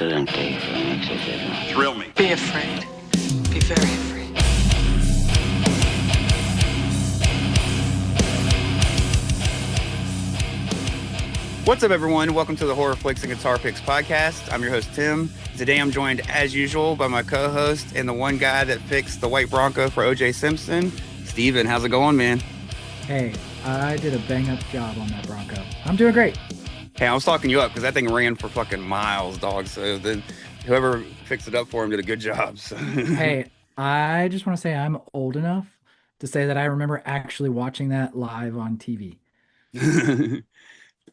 Excelente, etc. Thrill me. Be afraid. Be very afraid. What's up, everyone? Welcome to the Horror Flicks and Guitar Picks podcast. I'm your host, Tim. Today I'm joined, as usual, by my co-host and the one guy that fixed the white Bronco for O.J. Simpson, Steven. How's it going, man? Hey, I did a bang-up job on that Bronco. I'm doing great. Hey, I was talking you up because that thing ran for fucking miles, dog. So then whoever fixed it up for him did a good job. So. Hey, I just want to say I'm old enough to say that I remember actually watching that live on TV.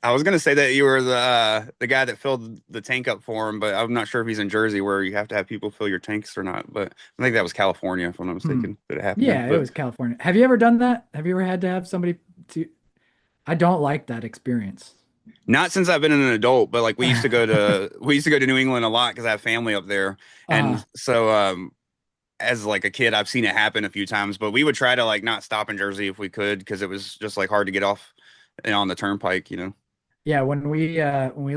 I was gonna say that you were the guy that filled the tank up for him, but I'm not sure if he's in Jersey where you have to have people fill your tanks or not. But I think that was California, if I'm not mistaken, that it happened. Yeah, it was California. Have you ever done that? Have you ever had to have somebody to? I don't like that experience. Not since I've been an adult, but like we used to go to New England a lot because I have family up there, and so as like a kid, I've seen it happen a few times. But we would try to like not stop in Jersey if we could because it was just like hard to get off on the turnpike, you know. Yeah, when we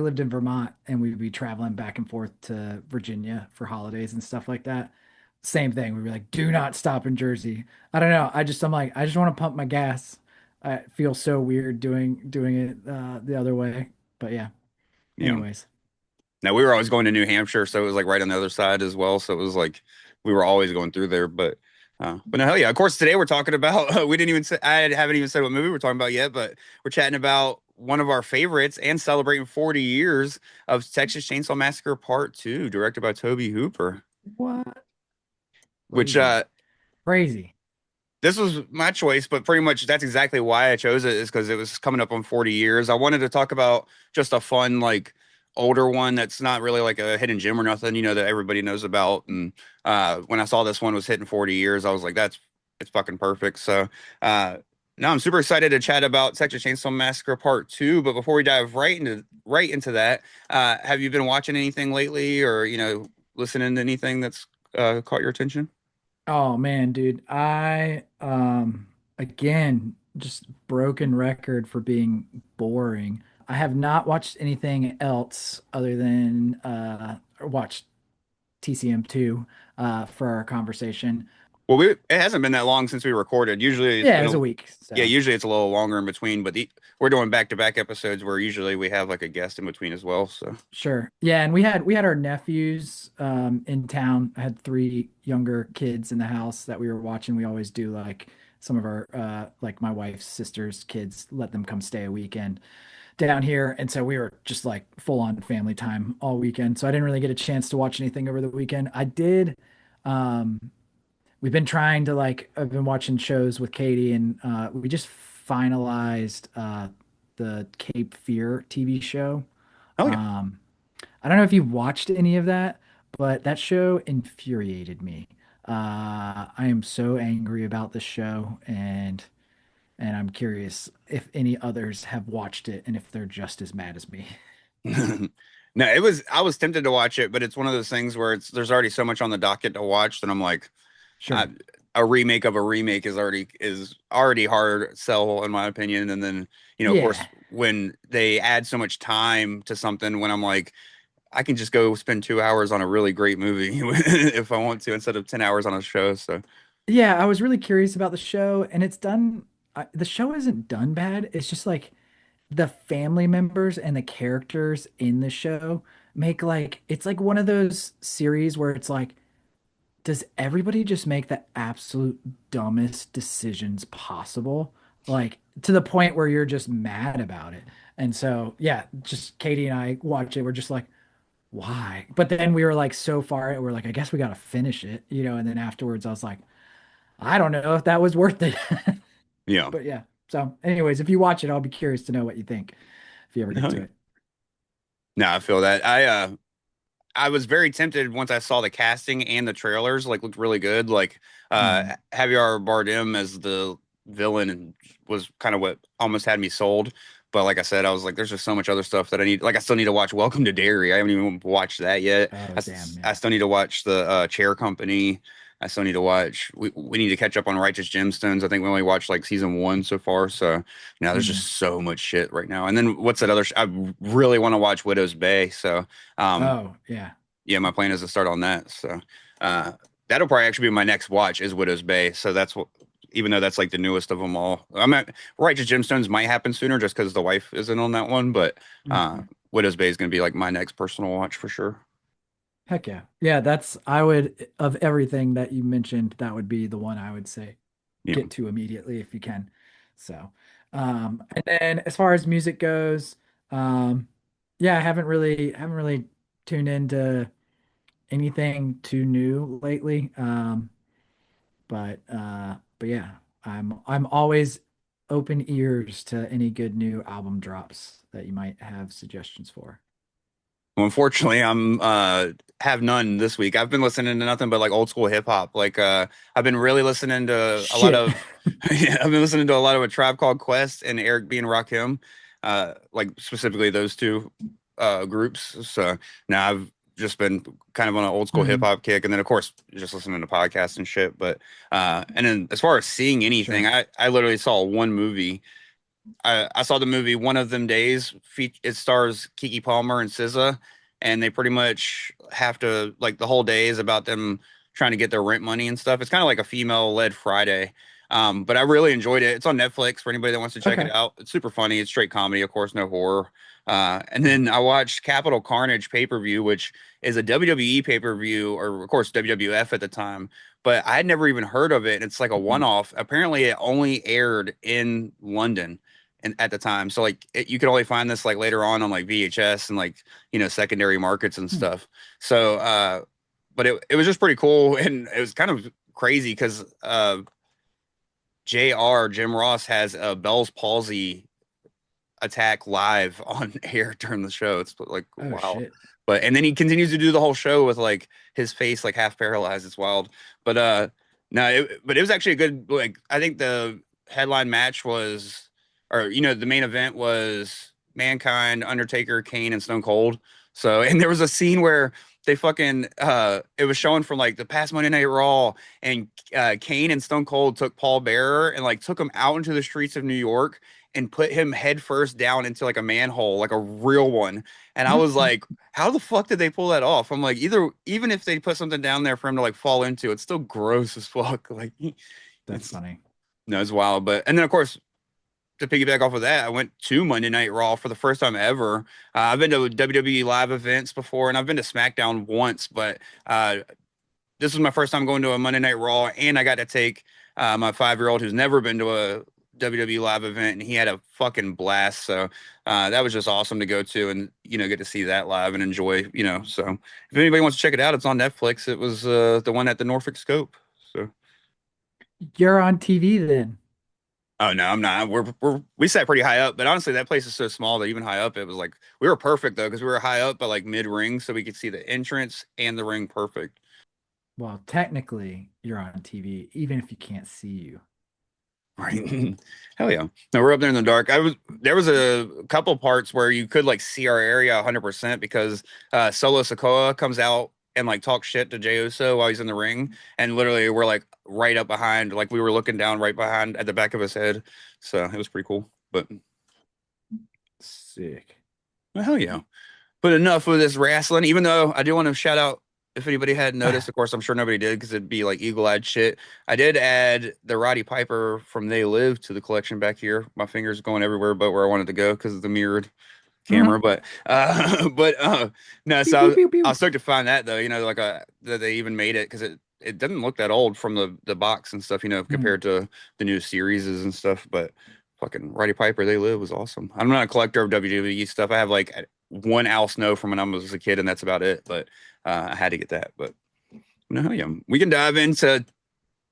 lived in Vermont and we'd be traveling back and forth to Virginia for holidays and stuff like that, same thing. We'd be like, do not stop in Jersey. I don't know. I'm like, I just want to pump my gas. I feel so weird doing it the other way. But yeah. Anyways. Now we were always going to New Hampshire, so it was like right on the other side as well. So it was like we were always going through there. But no, hell yeah. Of course, today we're talking about I haven't even said what movie we're talking about yet, but we're chatting about one of our favorites and celebrating 40 years of Texas Chainsaw Massacre Part 2, directed by Tobe Hooper. What? Which crazy. This was my choice, but pretty much that's exactly why I chose it, is because it was coming up on 40 years. I wanted to talk about just a fun, like, older one that's not really like a hidden gem or nothing, you know, that everybody knows about. And when I saw this one was hitting 40 years, I was like, it's fucking perfect. So now I'm super excited to chat about Texas Chainsaw Massacre Part 2. But before we dive right into that, have you been watching anything lately, or, you know, listening to anything that's caught your attention? Oh man, dude. I again, just broken record for being boring. I have not watched anything else other than watched TCM2 for our conversation. Well, it hasn't been that long since we recorded. Usually, it was a week. So. Yeah, usually it's a little longer in between, but we're doing back-to-back episodes where usually we have like a guest in between as well. So sure, yeah, and we had our nephews in town. I had 3 younger kids in the house that we were watching. We always do like some of our like my wife's sister's kids, let them come stay a weekend down here, and so we were just like full on family time all weekend. So I didn't really get a chance to watch anything over the weekend. I did. We've been trying to I've been watching shows with Katie, and we just finalized the Cape Fear TV show. Oh, yeah. I don't know if you've watched any of that, but that show infuriated me. I am so angry about the show, and I'm curious if any others have watched it and if they're just as mad as me. No, I was tempted to watch it, but it's one of those things where there's already so much on the docket to watch that I'm like, sure. A remake of a remake is already hard sell in my opinion. And then, you know, of course, when they add so much time to something, when I'm like, I can just go spend 2 hours on a really great movie if I want to, instead of 10 hours on a show. So yeah, I was really curious about the show, and it's done. The show isn't done bad. It's just like the family members and the characters in the show make it's like one of those series where it's like, does everybody just make the absolute dumbest decisions possible? Like to the point where you're just mad about it. And so, yeah, just Katie and I watch it. We're just like, why? But then we were like so far, we're like, I guess we got to finish it, you know? And then afterwards I was like, I don't know if that was worth it. yeah. But yeah. So anyways, if you watch it, I'll be curious to know what you think if you ever get to it. No, I feel that. I was very tempted once I saw the casting and the trailers, like looked really good. Like Javier Bardem as the villain was kind of what almost had me sold. But like I said, I was like, there's just so much other stuff that I need. Like I still need to watch Welcome to Derry. I haven't even watched that yet. I still need to watch the Chair Company. I still need to watch. We need to catch up on Righteous Gemstones. I think we only watched like season 1 so far. So now there's just so much shit right now. And then what's that other? I really want to watch Widow's Bay. So oh yeah, yeah, my plan is to start on that. So uh, that'll probably actually be my next watch is Widow's Bay. So that's what, even though that's like the newest of them all. I'm at Righteous Gemstones might happen sooner just because the wife isn't on that one, but Mhm. Widow's Bay is going to be like my next personal watch for sure. Heck yeah. Yeah, that's I would of everything that you mentioned, that would be the one I would say Yeah. get to immediately if you can. So, and then as far as music goes, um, yeah, I haven't really tuned into anything too new lately. But yeah, I'm always open ears to any good new album drops that you might have suggestions for. Well, unfortunately, I'm have none this week. I've been listening to nothing but like old school hip hop. Like I've been really listening to a lot Shit. of yeah, I've been listening to a lot of A Tribe Called Quest and Eric B and Rakim. Like specifically those two groups. So now I've just been kind of on an old school hip Mhm. hop kick, and then of course just listening to podcasts and shit. But and then as far as seeing anything, Sure. I literally saw one movie. I saw the movie One of Them Days. It stars Kiki Palmer and SZA, and they pretty much have to like the whole day is about them trying to get their rent money and stuff. It's kind of like a female-led Friday, but I really enjoyed it. It's on Netflix for anybody that wants to check it Okay. out. It's super funny. It's straight comedy, of course, no horror. And then I watched Capital Carnage pay-per-view, which is a WWE pay-per-view, or of course WWF at the time, but I had never even heard of it. And it's like a Mhm. one-off. Apparently, it only aired in London and at the time. So like you could only find this like later on like VHS and like secondary markets and Hmm. stuff. So but it was just pretty cool and it was kind of crazy because JR Jim Ross has a Bell's palsy attack live on air during the show. It's like Oh wow. shit. But and then he continues to do the whole show with like his face like half paralyzed. It's wild. But no, but it was actually a good like I think the headline match was or the main event was Mankind, Undertaker, Kane, and Stone Cold. So and there was a scene where they fucking it was showing from like the past Monday Night Raw and Kane and Stone Cold took Paul Bearer and like took him out into the streets of New York and put him head first down into like a manhole, like a real one. And I was like, how the fuck did they pull that off? I'm like, even if they put something down there for him to like fall into, it's still gross as fuck. Like That's it's funny. no, it's wild. But and then of course to piggyback off of that, I went to Monday Night Raw for the first time ever. I've been to WWE live events before, and I've been to SmackDown once, but this was my first time going to a Monday Night Raw, and I got to take my 5-year-old who's never been to a WWE live event, and he had a fucking blast. So that was just awesome to go to, and get to see that live and enjoy. So if anybody wants to check it out, it's on Netflix. It was the one at the Norfolk Scope. So. You're on TV then. Oh no, I'm not. We sat pretty high up, but honestly, that place is so small that even high up, it was like we were perfect though because we were high up, but like mid ring, so we could see the entrance and the ring perfect. Well, technically, you're on TV, even if you can't see you. Right. Hell yeah. No, we're up there in the dark. There was a couple parts where you could like see our area 100% because Solo Sikoa comes out and like talks shit to Jey Uso while he's in the ring. And literally we're like right up behind, like we were looking down right behind at the back of his head. So it was pretty cool. But Sick. well, hell yeah. But enough of this wrestling, even though I do want to shout out if anybody hadn't noticed, of course, I'm sure nobody did because it'd be like eagle-eyed shit. I did add the Roddy Piper from They Live to the collection back here. My fingers going everywhere but where I wanted to go because of the mirrored camera. Mhm. But no, Pew, so pew, pew, I pew. was stoked to find that though, like that they even made it because it doesn't look that old from the box and stuff, Mhm. compared to the new series and stuff. But fucking Roddy Piper, They Live was awesome. I'm not a collector of WWE stuff. I have like one Al Snow from when I was a kid, and that's about it. But I had to get that. But no, yeah, we can dive into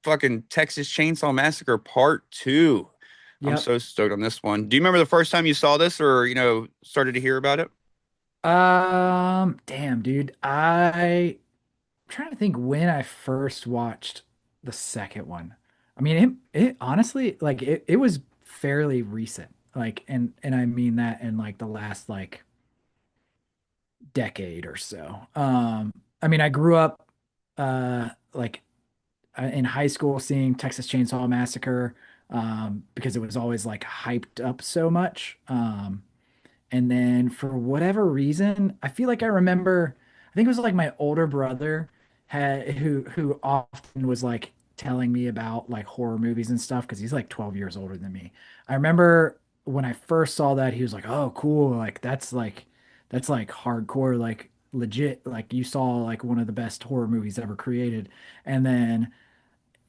fucking Texas Chainsaw Massacre Part Two. I'm Yep. so stoked on this one. Do you remember the first time you saw this, or started to hear about it? Damn, dude. I'm trying to think when I first watched the second one. I mean, it honestly, like it was fairly recent. Like, and I mean that in like the last like decade or so. I mean, I grew up like in high school seeing Texas Chainsaw Massacre because it was always like hyped up so much. And then for whatever reason, I feel like think it was like my older brother had who often was like telling me about like horror movies and stuff because he's like 12 years older than me. I remember when I first saw that he was like, "Oh, cool. Like that's like hardcore like legit like you saw like one of the best horror movies ever created." And then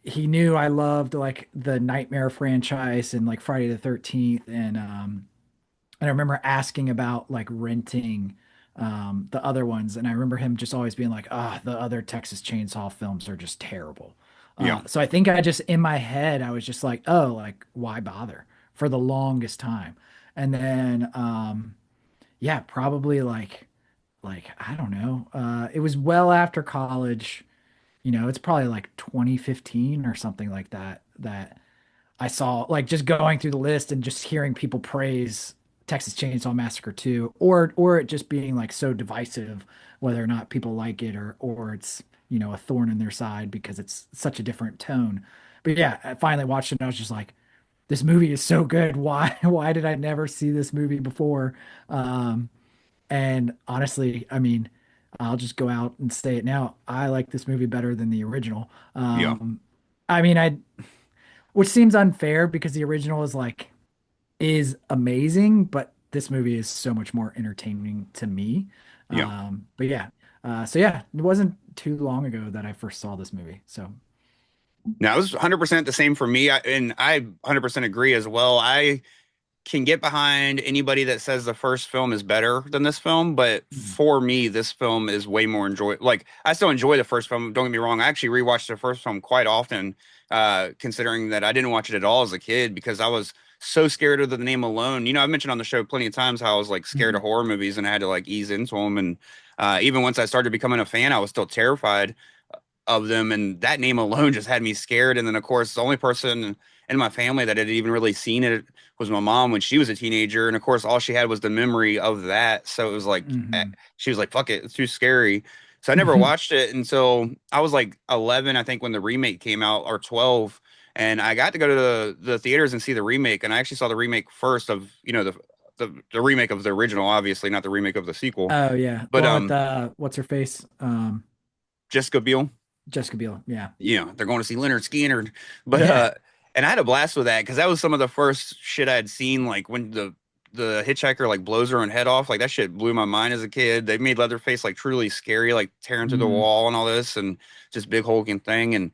he knew I loved like the Nightmare franchise and like Friday the 13th and I remember asking about like renting the other ones, and I remember him just always being like, "Ah, the other Texas Chainsaw films are just terrible." Yeah. So I think I just in my head I was just like, "Oh, like why bother?" for the longest time, and then yeah, probably like I don't know. It was well after college. You know, it's probably like 2015 or something like that that I saw like just going through the list and just hearing people praise Texas Chainsaw Massacre 2 or it just being like so divisive whether or not people like it or it's you know a thorn in their side because it's such a different tone. But yeah, I finally watched it and I was just like this movie is so good. Why did I never see this movie before? Um and honestly, I mean, I'll just go out and say it now. I like this movie better than the original. Yeah. I mean, I which seems unfair because the original is amazing, but this movie is so much more entertaining to me. Yeah. But yeah, so yeah, it wasn't too long ago that I first saw this movie. So Now, it was 100% the same for me. And I 100% agree as well. I can get behind anybody that says the first film is better than this film, but mhm. for me, this film is way more Like, I still enjoy the first film. Don't get me wrong. I actually rewatched the first film quite often, considering that I didn't watch it at all as a kid because I was so scared of the name alone. You know, I've mentioned on the show plenty of times how I was like scared of Mhm. horror movies and I had to like ease into them. And even once I started becoming a fan, I was still terrified of them, and that name alone just had me scared. And then, of course, the only person in my family that had even really seen it was my mom when she was a teenager, and of course, all she had was the memory of that. So it was like Mhm. she was like, "Fuck it, it's too scary." So I never watched it until I was like 11, I think, when the remake came out, or 12, and I got to go to the theaters and see the remake. And I actually saw the remake first of the remake of the original, obviously not the remake of the sequel, Oh yeah, the but one with what's her face? Jessica Biel. Jessica Biel. Yeah. You know, they're going to see Leonard Skinner. But Yeah. and I had a blast with that because that was some of the first shit I had seen, like when the hitchhiker like blows her own head off. Like that shit blew my mind as a kid. They made Leatherface like truly scary, like tearing through the Mm, wall and all this, and just big hulking thing. And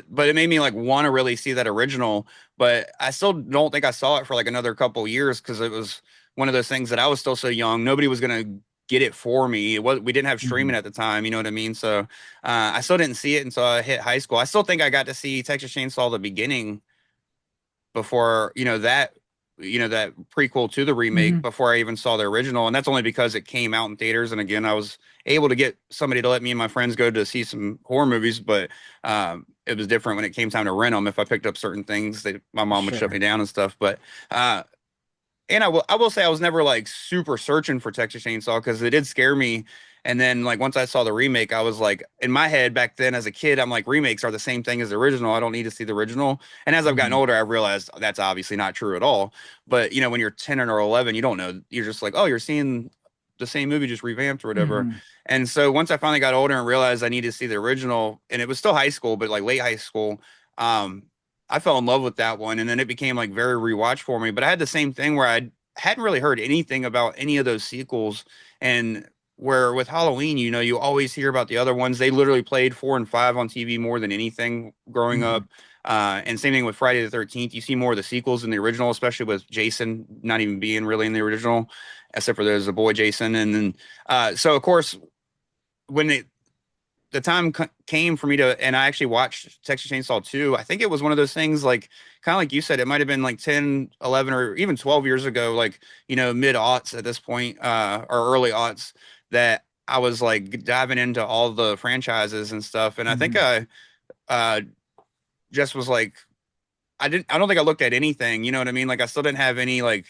but it made me like want to really see that original. But I still don't think I saw it for like another couple years because it was one of those things that I was still so young. Nobody was gonna get it for me. We didn't have streaming mhm, at the time, you know what I mean? So I still didn't see it until I hit high school. I still think I got to see Texas Chainsaw the beginning before, that prequel to the remake mhm. before I even saw the original. And that's only because it came out in theaters. And again, I was able to get somebody to let me and my friends go to see some horror movies, but it was different when it came time to rent them. If I picked up certain things, my mom would shut me Sure. down and stuff. But uh, and I will say I was never like super searching for Texas Chainsaw because it did scare me. And then like once I saw the remake, I was like in my head back then as a kid, I'm like remakes are the same thing as the original. I don't need to see the original. And as I've gotten Mhm, older, I realized that's obviously not true at all. But when you're 10 or 11, you don't know. You're just like, oh, you're seeing the same movie just revamped or whatever. mhm. And so once I finally got older and realized I needed to see the original, and it was still high school, but like late high school, um, I fell in love with that one, and then it became like very rewatch for me. But I had the same thing where I hadn't really heard anything about any of those sequels, and where with Halloween, you always hear about the other ones. They literally played 4 and 5 on TV more than anything growing up. Mhm. And same thing with Friday the 13th. You see more of the sequels than the original, especially with Jason not even being really in the original, except for there's a boy Jason. And then, so of course, when the time came for me to, and I actually watched Texas Chainsaw 2. I think it was one of those things like, kind of like you said, it might have been like 10, 11, or even 12 years ago, like, mid aughts at this point, or early aughts, that I was like diving into all the franchises and stuff. And I think Mhm. uh, just was like, I don't think I looked at anything, you know what I mean? Like, I still didn't have any like,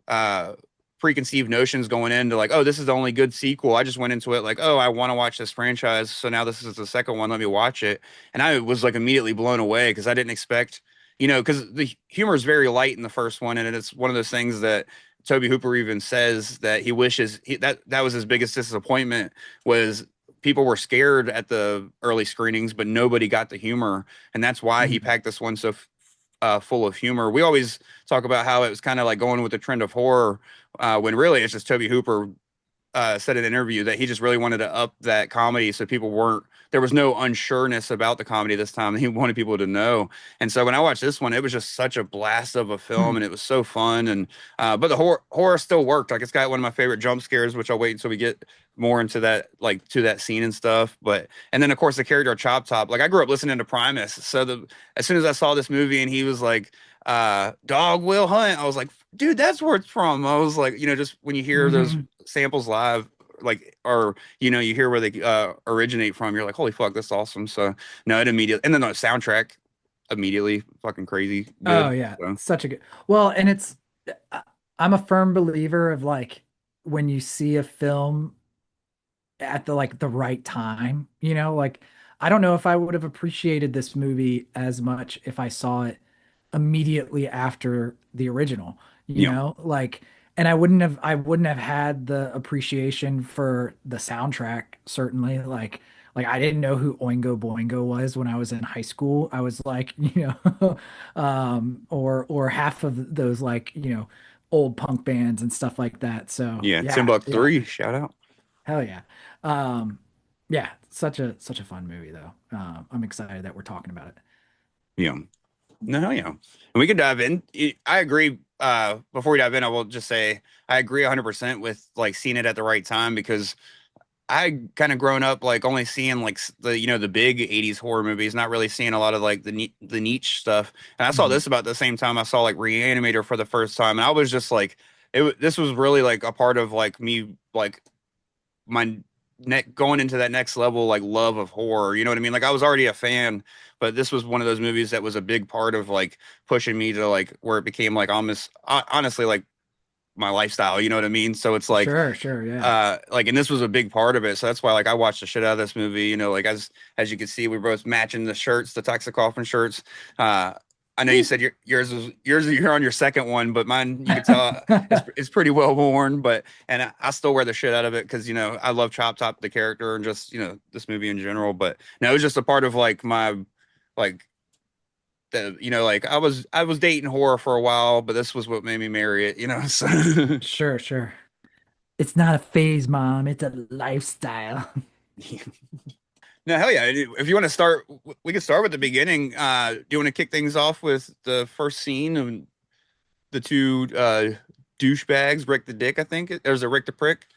uh preconceived notions going into like, oh, this is the only good sequel. I just went into it like, oh, I want to watch this franchise, so now this is the second one, let me watch it. And I was like immediately blown away because I didn't expect, because the humor is very light in the first one, and it's one of those things that Tobe Hooper even says that he wishes that was his biggest disappointment was people were scared at the early screenings, but nobody got the humor, and that's why he Mhm. packed this one so full of humor. We always talk about how it was kind of like going with the trend of horror, when really it's just Tobe Hooper said in an interview that he just really wanted to up that comedy so people weren't there was no unsureness about the comedy this time. He wanted people to know. And so when I watched this one, it was just such a blast of a film Hmm. and it was so fun. And but the horror still worked. Like it's got one of my favorite jump scares, which I'll wait until we get more into that, like to that scene and stuff. But and then of course the character of Chop Top. Like I grew up listening to Primus. So the as soon as I saw this movie and he was like dog will hunt, I was like, dude, that's where it's from. I was like, just when you hear those Hmm. samples live, like, or you hear where they originate from, you're like, holy fuck, that's awesome. So no, it immediately, and then the soundtrack immediately fucking crazy Oh good. yeah, So such a good. Well, and I- I'm a firm believer of like when you see a film at the like the right time, like I don't know if I would have appreciated this movie as much if I saw it immediately after the original, yeah, like and I wouldn't have had the appreciation for the soundtrack certainly like I didn't know who Oingo Boingo was when I was in high school. I was like, or half of those like, old punk bands and stuff like that. So, yeah, yeah, Timbuk yeah. 3 shout out. Hell yeah. Um yeah, such a fun movie though. I'm excited that we're talking about it. Yeah, no, yeah, and we can dive in. I agree. Before we dive in, I will just say I agree 100% with like seeing it at the right time because I kind of grown up like only seeing like the the big 80s horror movies, not really seeing a lot of like the niche stuff. And I saw Mhm. this about the same time I saw like Reanimator for the first time, and I was just like, this was really like a part of like me like my neck going into that next level like love of horror. You know what I mean? Like I was already a fan, but this was one of those movies that was a big part of like pushing me to like where it became like almost honestly like my lifestyle. You know what I mean? So it's Sure, sure, yeah. like and this was a big part of it, so that's why like I watched the shit out of this movie, like as you can see we both matching the shirts, the Toxic Coffin shirts. I know you said you're on your second one, but mine you can tell it's pretty well worn, but and I still wear the shit out of it because I love Chop Top the character and just this movie in general. But no, it was just a part of like my like the like I was dating horror for a while, but this was what made me marry it, so Sure, sure. It's not a phase, mom. It's a lifestyle. No, hell yeah. If you want to start, we can start with the beginning. Do you want to kick things off with the first scene of the two douchebags, Rick the Dick, I think. There's a Rick the Prick.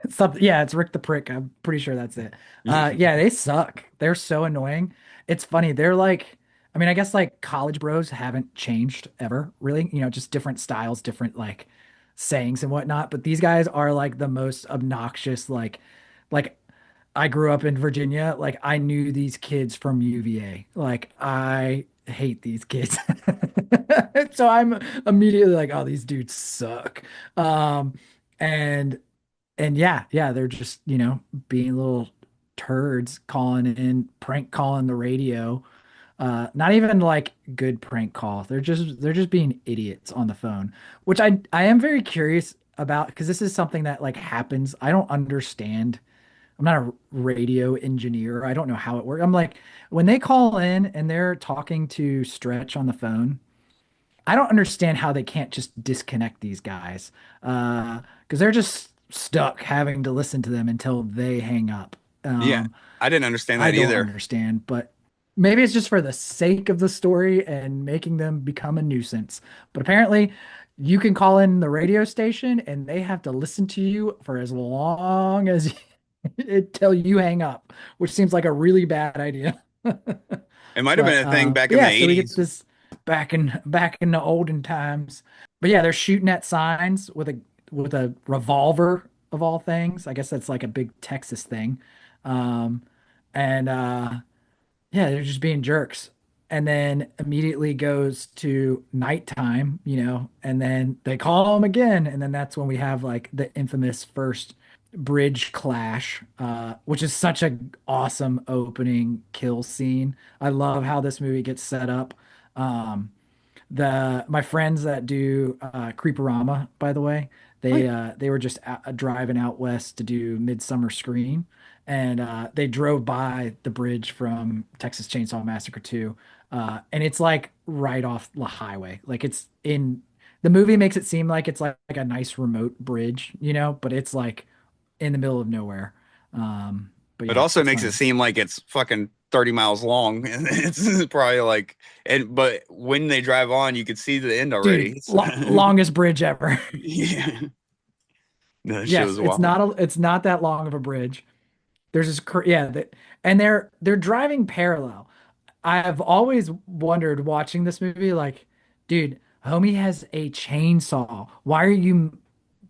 Something, yeah, it's Rick the Prick. I'm pretty sure that's it. Yeah, they suck. They're so annoying. It's funny. They're like, I mean, I guess like college bros haven't changed ever, really. Just different styles, different like sayings and whatnot. But these guys are like the most obnoxious. Like I grew up in Virginia. Like I knew these kids from UVA. Like I hate these kids. So I'm immediately like, oh, these dudes suck. And yeah, they're just, being little turds calling in, prank calling the radio. Not even like good prank call. They're just being idiots on the phone, which I am very curious about because this is something that like happens. I don't understand. I'm not a radio engineer. I don't know how it works. I'm like, when they call in and they're talking to Stretch on the phone, I don't understand how they can't just disconnect these guys. Because they're just stuck having to listen to them until they hang up. Yeah, Um, I didn't understand I that don't either. understand, but maybe it's just for the sake of the story and making them become a nuisance. But apparently, you can call in the radio station and they have to listen to you for as long as until you hang up, which seems like a really bad idea. It might have But been a thing back in the yeah, so we get 80s. this back in the olden times. But yeah, they're shooting at signs with a revolver of all things. I guess that's like a big Texas thing. Um, and yeah, they're just being jerks. And then immediately goes to nighttime, and then they call them again. And then that's when we have like the infamous first bridge clash, which is such a awesome opening kill scene. I love how this movie gets set up. Um, The my friends that do Creeperama, by the way, Oh, yeah. they were just driving out west to do Midsummer Scream, and they drove by the bridge from Texas Chainsaw Massacre 2, and it's like right off the highway. Like it's in the movie makes it seem like it's like a nice remote bridge, you know, but it's like in the middle of nowhere. But It yeah, also it's makes it funny. seem like it's fucking 30 miles long. And it's probably like, and but when they drive on, you could see the end Dude, already. So, longest bridge ever. yeah. No, that shit Yes, was wild. it's not that long of a bridge. There's this yeah, and they're driving parallel. I've always wondered watching this movie, like, dude, homie has a chainsaw. Why are you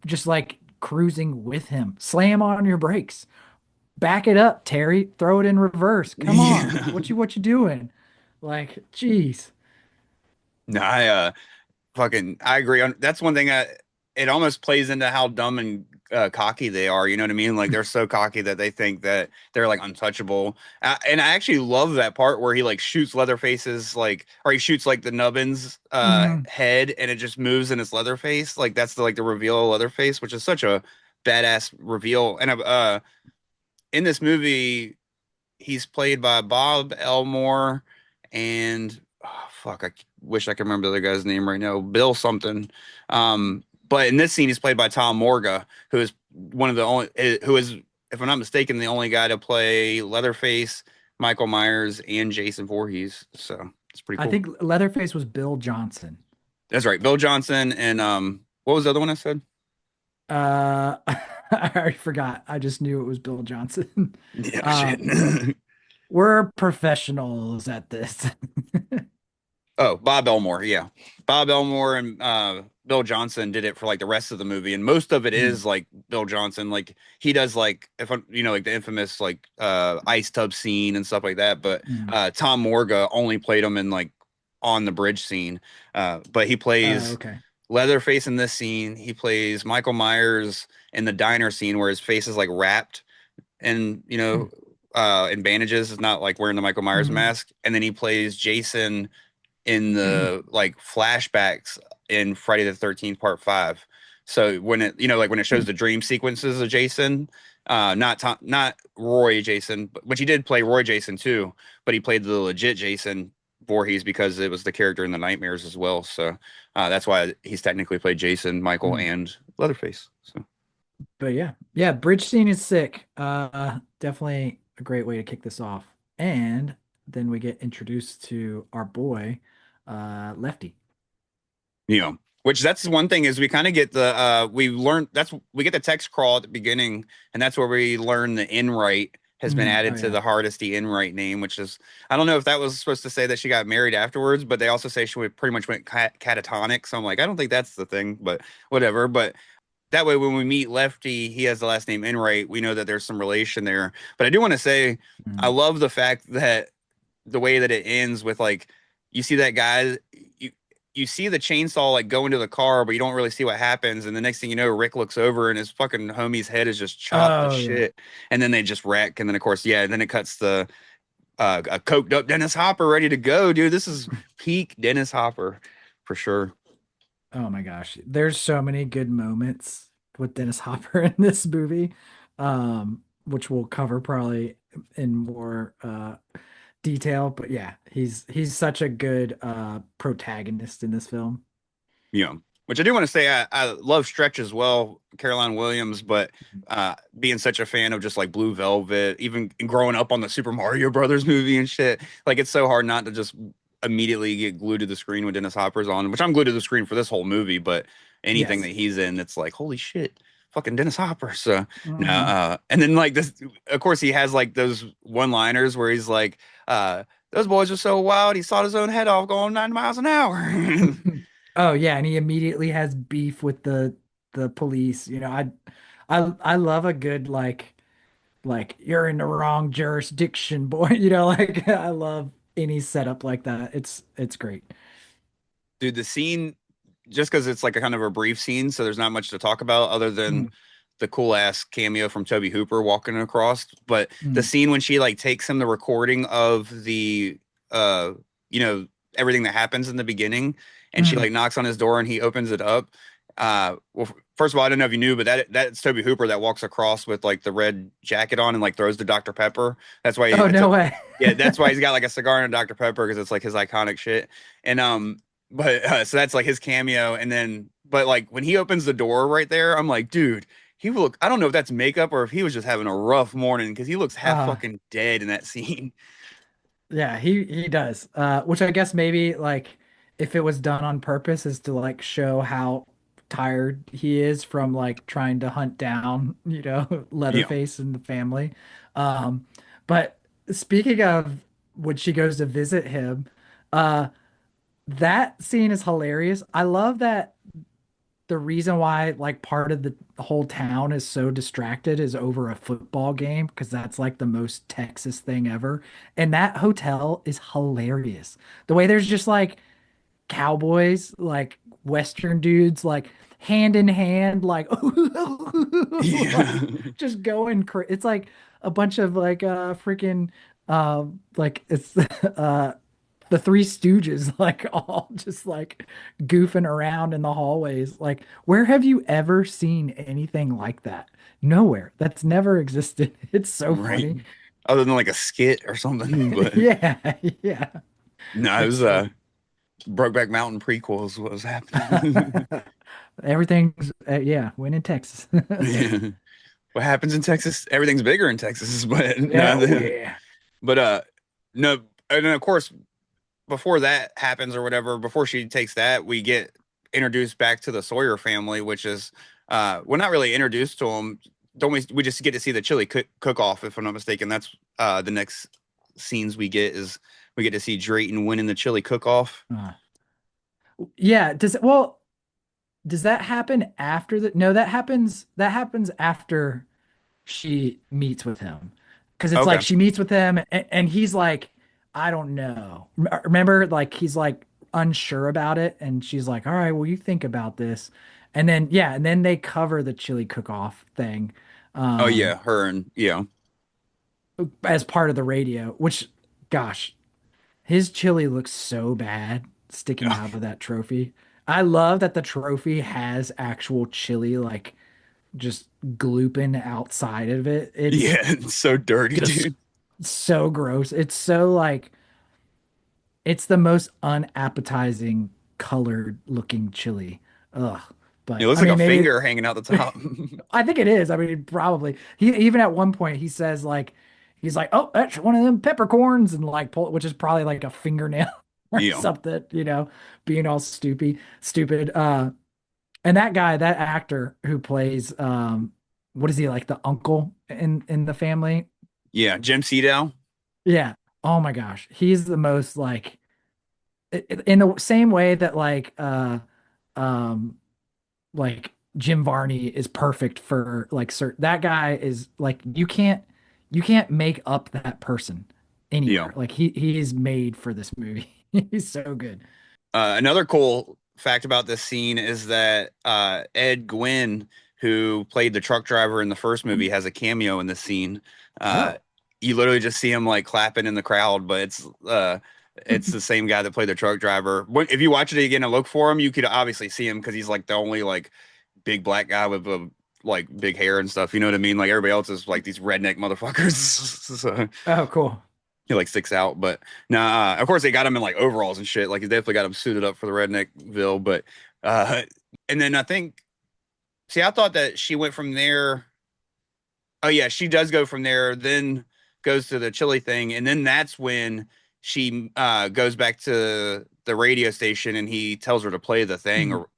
just like cruising with him? Slam on your brakes. Back it up, Terry. Throw it in reverse. Come on. Yeah. What you doing? Like, jeez. No, I agree on that's one thing it almost plays into how dumb and cocky they are, you know what I mean? Like they're so cocky that they think that they're like untouchable. And I actually love that part where he like shoots Leatherface's like or he shoots like the Nubbin's Mhm. head and it just moves in his Leatherface. Like that's the like the reveal of Leatherface, which is such a badass reveal. And in this movie he's played by Bob Elmore and oh, fuck, I wish I could remember the other guy's name right now, Bill something. But in this scene, he's played by Tom Morga, who is one of the only, who is, if I'm not mistaken, the only guy to play Leatherface, Michael Myers, and Jason Voorhees. So it's pretty I cool. think Leatherface was Bill Johnson. That's right, Bill Johnson, and what was the other one I said? I already forgot. I just knew it was Bill Johnson. Yeah, Uh, shit. we're professionals at this. Oh, Bob Elmore, yeah. Bob Elmore and Bill Johnson did it for like the rest of the movie, and most of it Mm, is like Bill Johnson, like he does like if I'm like the infamous like ice tub scene and stuff like that. But mm. Tom Morga only played him in like on the bridge scene. But he plays Okay. Leatherface in this scene. He plays Michael Myers in the diner scene where his face is like wrapped and Mm, in bandages. It's not like wearing the Michael Myers mhm. mask, and then he plays Jason in the like flashbacks in Friday the 13th part 5. So when it like when it shows Mm. the dream sequences of Jason, not Roy Jason, which he did play Roy Jason too, but he played the legit Jason Voorhees because it was the character in the nightmares as well. So that's why he's technically played Jason, Michael, Mm. and Leatherface. So But yeah, yeah, bridge scene is sick. Definitely a great way to kick this off. And then we get introduced to our boy, Lefty. which that's one thing is we kind of get the we learn that's we get the text crawl at the beginning, and that's where we learn the Enright has been Mhm. added Oh to yeah. the Hardesty Enright name, which is I don't know if that was supposed to say that she got married afterwards, but they also say she pretty much went catatonic. So I'm like, I don't think that's the thing, but whatever. But that way, when we meet Lefty, he has the last name Enright. We know that there's some relation there. But I do want to say, I Mhm. love the fact that the way that it ends with like you see that guy you you see the chainsaw like go into the car but you don't really see what happens and the next thing you know Rick looks over and his fucking homie's head is just chopped to Oh yeah. shit and then they just wreck and then of course yeah then it cuts the a coked up Dennis Hopper ready to go dude this is peak Dennis Hopper for sure. Oh my gosh. There's so many good moments with Dennis Hopper in this movie, which we'll cover probably in more detail. But yeah, he's such a good protagonist in this film. Yeah. Which I do want to say, I love Stretch as well, Caroline Williams, but being such a fan of just like Blue Velvet, even growing up on the Super Mario Brothers movie and shit, like it's so hard not to just immediately get glued to the screen when Dennis Hopper's on, which I'm glued to the screen for this whole movie, but anything that Yes. he's in, it's like, holy shit, fucking Dennis Hopper. So, no, Mhm. and then like this, of course, he has like those one-liners where he's like, those boys are so wild, he sawed his own head off going 90 miles an hour. Oh yeah, and he immediately has beef with the police. You know, I love a good like you're in the wrong jurisdiction, boy. You know, like I love any setup like that. It's great. Dude, the scene, just because it's like a kind of a brief scene, so there's not much to talk about other than Mm, the cool ass cameo from Tobe Hooper walking across. But the mm, scene when she like takes him the recording of the uh you know everything that happens in the beginning, and she Mm. like knocks on his door and he opens it up. Well, first of all, I don't know if you knew, but that's Tobe Hooper that walks across with like the red jacket on and like throws the Dr. Pepper. That's why Oh, it's no a way. yeah, that's why he's got like a cigar and a Dr. Pepper because it's like his iconic shit. And but so that's like his cameo. And then, but like when he opens the door right there, I'm like, dude, he look. I don't know if that's makeup or if he was just having a rough morning because he looks half Uh, fucking dead in that scene. yeah, he does. Which I guess maybe like if it was done on purpose is to like show how tired he is from like trying to hunt down, Yeah. Leatherface and the family. Um, but speaking of when she goes to visit him, uh, that scene is hilarious. I love that the reason why like part of the whole town is so distracted is over a football game because that's like the most Texas thing ever. And that hotel is hilarious. The way there's just like cowboys, like Western dudes, like hand in hand, like Yeah. like just going. It's like a bunch of like freaking like it's the Three Stooges, like all just like goofing around in the hallways. Like, where have you ever seen anything like that? Nowhere. That's never existed. It's so Right. funny. Other than like a skit or something, but Yeah, yeah. no, it It's was so Brokeback Mountain prequel is what was happening. everything's yeah, win in Texas. Yeah. What happens in Texas? Everything's bigger in Texas, but Yeah, no, oh yeah. but no, and then of course before that happens or whatever, before she takes that, we get introduced back to the Sawyer family, which is we're not really introduced to them. Don't we just get to see the chili cook off, if I'm not mistaken. That's the next scenes we get is we get to see Drayton winning the chili cook off. Uh, yeah, does that happen after the no, that happens after she meets with him because it's like Okay. she meets with him and he's like I don't know, remember, like he's like unsure about it and she's like all right, well, you think about this, and then yeah, and then they cover the chili cook-off thing Oh um yeah, her and yeah. as part of the radio, which gosh, his chili looks so bad sticking out of that trophy. I love that the trophy has actual chili like just glooping outside of it. It's Yeah, it's so dirty, just dude. so gross. It's so like it's the most unappetizing colored looking chili. Ugh. It But looks I like a mean, maybe finger hanging out the top. I think it is. I mean, probably. He even at one point he says like he's like, "Oh, that's one of them peppercorns," and like pull, which is probably like a fingernail or Yeah. something, being all stupid. And that guy, that actor who plays what is he, like the uncle in the family? Yeah, Jim Seedow. Yeah. Oh my gosh. He's the most like in the same way that um like Jim Varney is perfect for like certain, that guy is like you can't make up that person Yeah. anywhere. Like he is made for this movie. He's so good. Another cool fact about this scene is that Ed Gwynn, who played the truck driver in the first movie, has a cameo in the scene. Uh, Oh. you literally just see him like clapping in the crowd, but it's the same guy that played the truck driver. If you watch it again and look for him, you could obviously see him because he's like the only like big black guy with like big hair and stuff. You know what I mean? Like everybody else is like these redneck motherfuckers. So Oh, cool. he like sticks out. But nah, of course they got him in like overalls and shit. Like he definitely got him suited up for the redneckville. But uh, and then I think, see, I thought that she went from there. Oh yeah, she does go from there, then goes to the chili thing, and then that's when she goes back to the radio station and he tells her to play the thing Mhm. or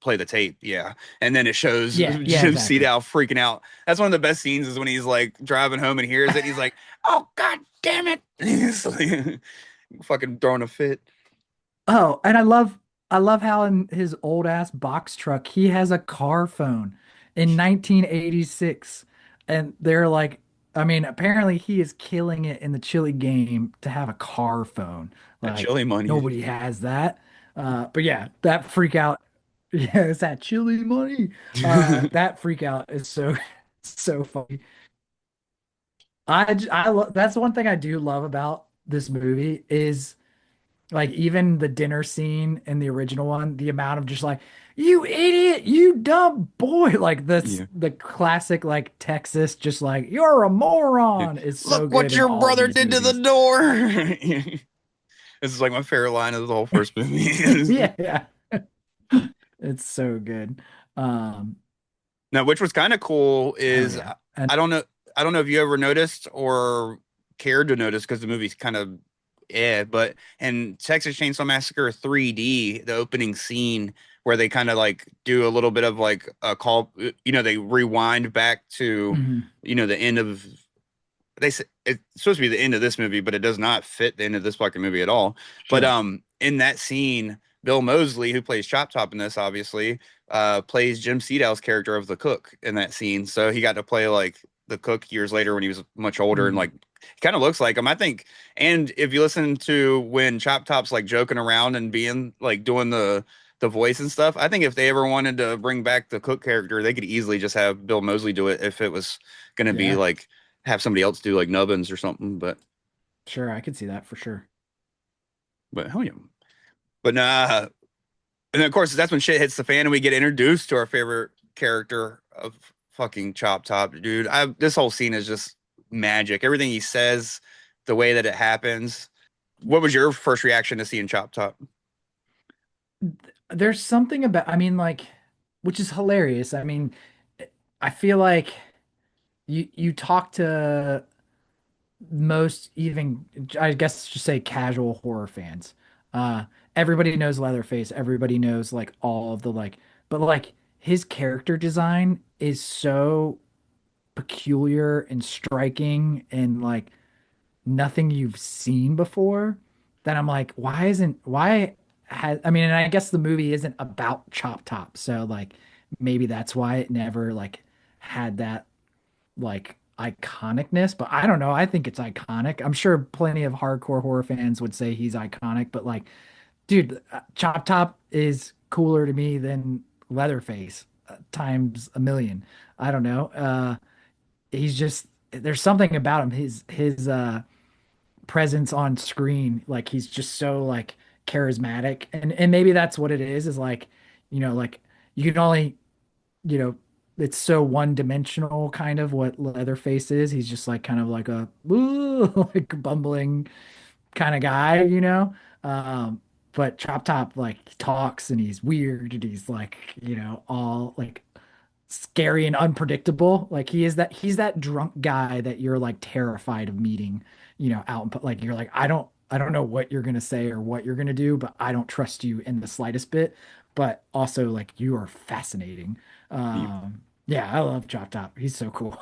play the tape. Yeah. And then it shows Yeah, yeah, Jim exactly. Seedow freaking out. That's one of the best scenes is when he's like driving home and hears it. He's like, "Oh god damn it." He's like, fucking throwing a fit. Oh, and I love how in his old ass box truck he has a car phone in 1986. And they're like, I mean, apparently he is killing it in the chili game to have a car phone. That Like chili money. nobody has that. But yeah, that freak out. Yeah, it's that chili money. That freak out is so so funny. That's one thing I do love about this movie is Like even the dinner scene in the original one, the amount of just like, you idiot, you dumb boy, like Yeah. the classic like Texas, just like you're a Yeah. moron is so Look good what in your all brother these did to the movies. door. This is like my favorite line of the whole first movie. Yeah, yeah. It's so good. Um, Now, which was kind of cool hell is yeah. And I don't know, I don't know if you ever noticed or cared to notice because the movie's kind of but in Texas Chainsaw Massacre 3D, the opening scene where they kind of like do a little bit of like a call, they rewind back to, mhm, the end of they say it's supposed to be the end of this movie, but it does not fit the end of this fucking movie at all. But sure. in that scene, Bill Moseley, who plays Chop Top in this, obviously, plays Jim Sedow's character of the cook in that scene. So he got to play like the cook years later when he was much older and Mhm. like he kind of looks like him, I think. And if you listen to when Chop Top's like joking around and being like doing the voice and stuff, I think if they ever wanted to bring back the cook character, they could easily just have Bill Moseley do it if it was going to be Yeah, like have somebody else do like nubbins or something. sure. I could see that for sure. But hell yeah. But nah. And then of course that's when shit hits the fan and we get introduced to our favorite character of fucking Chop Top, dude. This whole scene is just magic. Everything he says, the way that it happens. What was your first reaction to seeing Chop Top? There's something about, I mean, like, which is hilarious. I mean, I feel like you talk to most even I guess just say casual horror fans. Uh Everybody knows Leatherface, everybody knows like all of the like but like his character design is so peculiar and striking and like nothing you've seen before that I'm like why has I mean and I guess the movie isn't about Chop Top so like maybe that's why it never like had that like iconicness, but I don't know. I think it's iconic. I'm sure plenty of hardcore horror fans would say he's iconic, but like, dude, Chop Top is cooler to me than Leatherface times a million. I don't know. He's just there's something about him. His presence on screen, like he's just so like charismatic, and maybe that's what it is like, like you can only you know, it's so one dimensional kind of what Leatherface is. He's just like kind of like a like bumbling kind of guy. Um, but Chop Top like he talks and he's weird and he's like, all like scary and unpredictable. Like he's that drunk guy that you're like terrified of meeting, out and like you're like, I don't know what you're gonna say or what you're gonna do, but I don't trust you in the slightest bit. But also like you are fascinating. Yeah, I love Chop Top. He's so cool.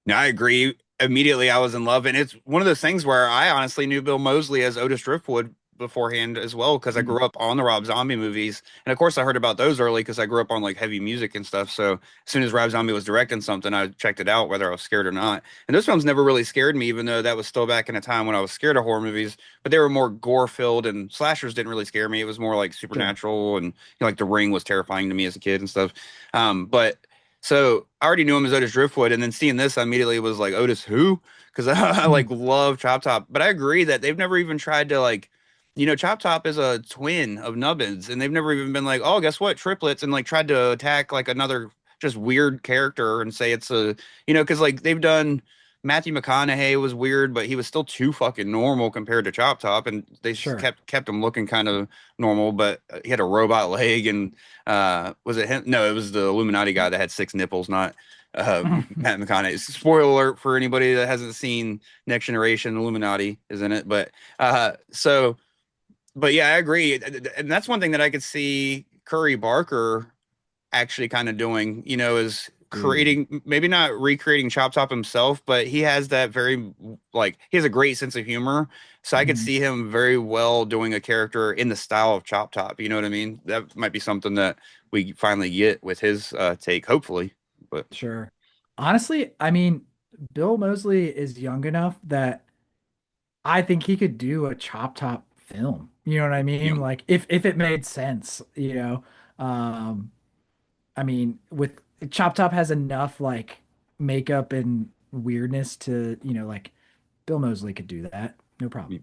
No, I agree. Immediately, I was in love, and it's one of those things where I honestly knew Bill Moseley as Otis Driftwood beforehand as well because I Mm, grew up on the Rob Zombie movies, and of course I heard about those early because I grew up on like heavy music and stuff. So as soon as Rob Zombie was directing something, I checked it out whether I was scared or not. And those films never really scared me, even though that was still back in a time when I was scared of horror movies. But they were more gore filled, and slashers didn't really scare me. It was more like sure. supernatural, and like The Ring was terrifying to me as a kid and stuff. But so I already knew him as Otis Driftwood, and then seeing this, I immediately was like, Otis who? Because I like Mm, love Chop Top, but I agree that they've never even tried to like, Chop Top is a twin of Nubbins, and they've never even been like, oh, guess what, triplets, and like tried to attack like another just weird character and say it's a, because like they've done. Matthew McConaughey was weird, but he was still too fucking normal compared to Chop Top, and they just sure. kept him looking kind of normal. But he had a robot leg, and was it him? No, it was the Illuminati guy that had six nipples, not Matt McConaughey. Spoiler alert for anybody that hasn't seen Next Generation. Illuminati is in it, but yeah, I agree, and that's one thing that I could see Curry Barker actually kind of doing, is Dude. creating, maybe not recreating Chop Top himself, but he has that very, like, he has a great sense of humor. So I could Mhm. see him very well doing a character in the style of Chop Top. You know what I mean? That might be something that we finally get with his take, hopefully. But, Sure. Honestly, I mean, Bill Moseley is young enough that I think he could do a Chop Top film. You know what I you mean? know, Like if it made sense. Um, I mean, with Chop Top has enough like makeup and weirdness to, like Bill Moseley could do that. No problem.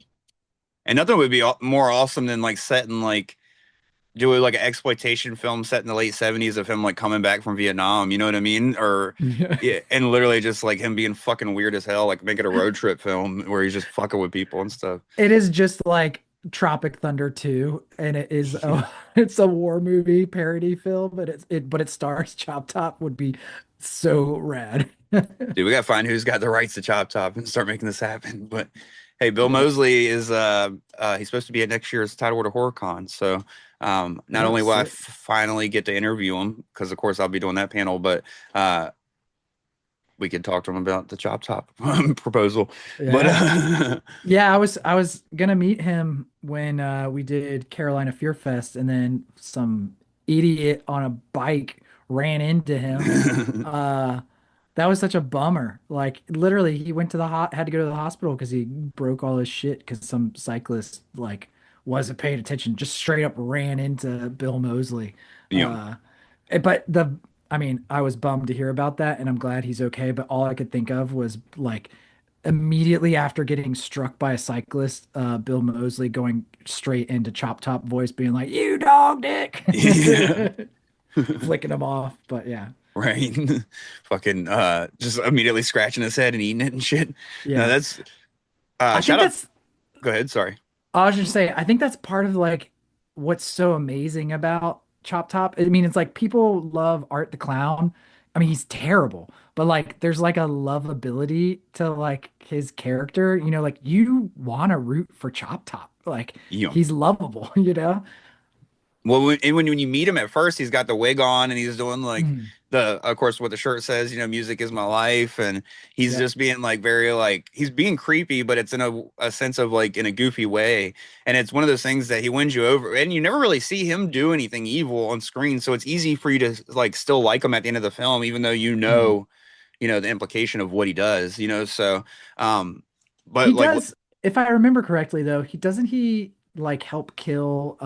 And nothing would be more awesome than like setting like doing like an exploitation film set in the late 70s of him like coming back from Vietnam, you know what I mean? Or Yeah. yeah, and literally just like him being fucking weird as hell, like making a road trip film where he's just fucking with people and stuff. It is just like Tropic Thunder 2, and it is a it's a war movie parody film, but it stars Chop Top would be so rad. Dude, we gotta find who's got the rights to Chop Top and start making this happen. But hey, Bill Yeah. Moseley is he's supposed to be at next year's Tidewater HorrorCon. So not Oh, only will I sick. finally get to interview him, because of course I'll be doing that panel, but we could talk to him about the Chop Top proposal. But Yeah. Yeah, I was gonna meet him when we did Carolina Fear Fest, and then some idiot on a bike ran into him. Uh, that was such a bummer. Like literally, he went to the had to go to the hospital because he broke all his shit because some cyclist like wasn't paying attention, just straight up ran into Bill Moseley. you know, Uh, I mean, I was bummed to hear about that, and I'm glad he's okay. But all I could think of was like immediately after getting struck by a cyclist, Bill Moseley going straight into Chop Top voice, being like, "You dog dick," yeah, flicking him off. But yeah, right. Fucking just immediately scratching his head and eating it and shit. No, yeah. that's I shout think out. that's. Go ahead, sorry. I was just saying. I think that's part of like what's so amazing about Chop Top. I mean, it's like people love Art the Clown. I mean, he's terrible, but like, there's like a lovability to like his character. You know, like you want to root for Chop Top. Like You know. he's lovable. You know. Well, when you meet him at first, he's got the wig on and he's doing like Mhm. of course, what the shirt says, music is my life. And he's Yep. just being like very like, he's being creepy, but it's in a sense of like in a goofy way. And it's one of those things that he wins you over. And you never really see him do anything evil on screen. So it's easy for you to like still like him at the end of the film, even though Mhm. the implication of what he does. So, um, but He like, does, if I remember correctly, though, he like help kill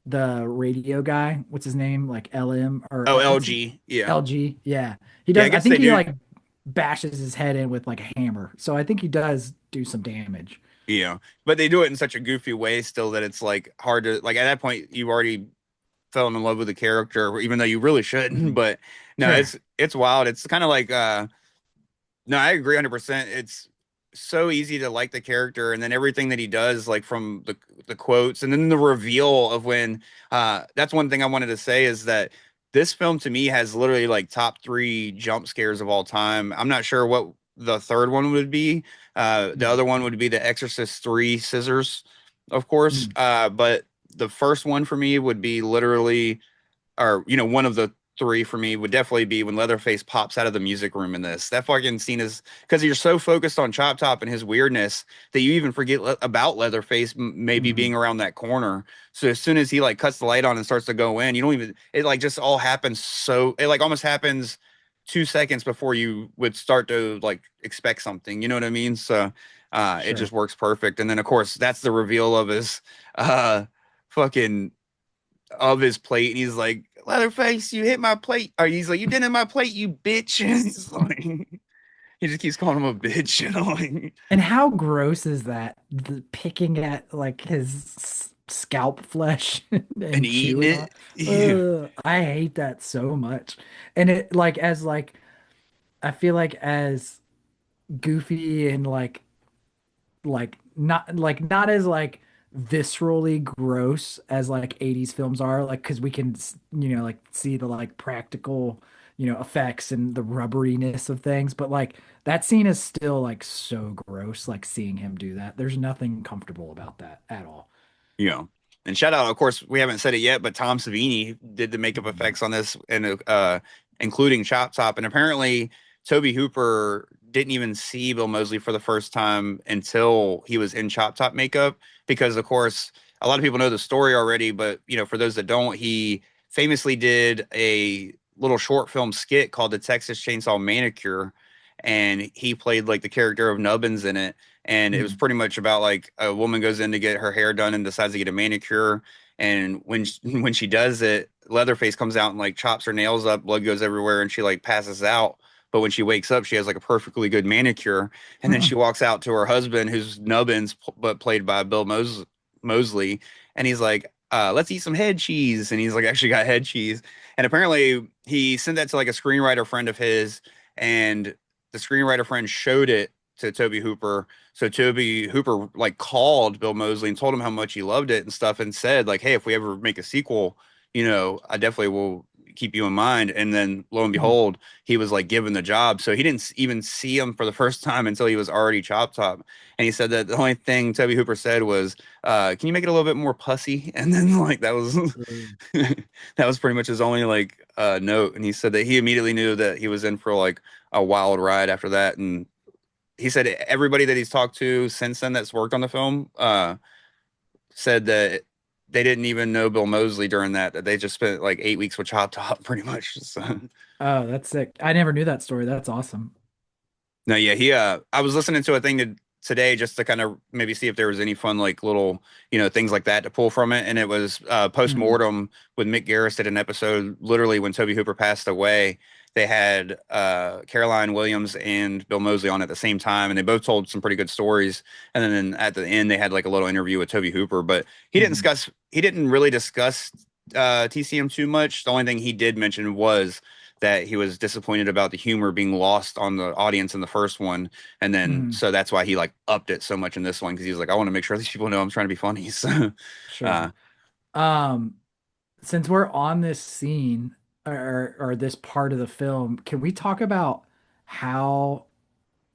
the radio guy? What's his name? Like LM or oh, what's his LG. Yeah. LG? Yeah. He Yeah, I does. I guess think they he do. like bashes his head in with like a hammer. So I think he does do some damage. But they do it in such a goofy way still that it's like hard to like at that point you already fell in love with the character, even though you really shouldn't. Mhm. But no, Sure. it's wild. It's kind of like no, I agree 100%. It's so easy to like the character and then everything that he does, like from the quotes and then the reveal of when that's one thing I wanted to say is that this film to me has literally like top three jump scares of all time. I'm not sure what the third one would be. The Mhm. other one would be The Exorcist 3 Scissors, of course. Mhm. But the first one for me would be literally or one of the three for me would definitely be when Leatherface pops out of the music room in this. That fucking scene is because you're so focused on Chop Top and his weirdness that you even forget about Leatherface maybe being Mhm. around that corner. So as soon as he like cuts the light on and starts to go in, you don't even it like just all happens so it like almost happens 2 seconds before you would start to like expect something. You know what I mean? So it Sure. just works perfect. And then of course that's the reveal of his uh fucking of his plate, and he's like, "Leatherface, you hit my plate." Or he's like, "You did in my plate, you bitch." And he's like, he just keeps calling him a bitch, like, And how gross is that? Picking at like his scalp flesh and and eating chewing on. it. Yeah, Ugh, I hate that so much. And it like as like I feel like as goofy and not as like viscerally gross as like 80s films are, like because we can like see the like practical effects and the rubberiness of things, but like that scene is still like so gross, like seeing him do that. There's nothing comfortable about that at all. yeah. And shout out, of course, we haven't said it yet, but Tom Savini did the makeup Mhm. effects on this, and including Chop Top. And apparently, Tobe Hooper didn't even see Bill Moseley for the first time until he was in Chop Top makeup, because, of course, a lot of people know the story already. But for those that don't, he famously did a little short film skit called "The Texas Chainsaw Manicure," and he played like the character of Nubbins in it, and it was Mhm. pretty much about like a woman goes in to get her hair done and decides to get a manicure, and when she does it, Leatherface comes out and like chops her nails up, blood goes everywhere, and she like passes out. but when she wakes up, she has like a perfectly good manicure. And then she walks out to her husband, who's Nubbins, but played by Mosley, and he's like, let's eat some head cheese. And he's like, actually got head cheese. And apparently he sent that to like a screenwriter friend of his, and the screenwriter friend showed it to Tobe Hooper. So Tobe Hooper like called Bill Mosley and told him how much he loved it and stuff, and said like, "Hey, if we ever make a sequel, I definitely will keep you in mind." And then lo and behold, he was like given the job. So he didn't even see him for the first time until he was already Chop Top. And he said that the only thing Tobe Hooper said was, "Can you make it a little bit more pussy?" And then like that was that was pretty much his only like note. And he said that he immediately knew that he was in for like a wild ride after that. And he said everybody that he's talked to since then that's worked on the film said that they didn't even know Bill Mosley during that they just spent like 8 weeks with Chop Top pretty much. So Oh, that's sick. I never knew that story. That's awesome. no, yeah, I was listening to a thing today just to kind of maybe see if there was any fun like little, things like that to pull from it. And it was post Mhm. mortem with Mick Garris did an episode literally when Tobe Hooper passed away. They had Caroline Williams and Bill Mosley on at the same time, and they both told some pretty good stories. And then at the end, they had like a little interview with Tobe Hooper, but Mhm. he didn't really discuss TCM too much. The only thing he did mention was that he was disappointed about the humor being lost on the audience in the first one, and then Mhm. so that's why he like upped it so much in this one because he was like, I want to make sure these people know I'm trying to be funny. So, Sure. uh, Um, since we're on this scene or this part of the film, can we talk about how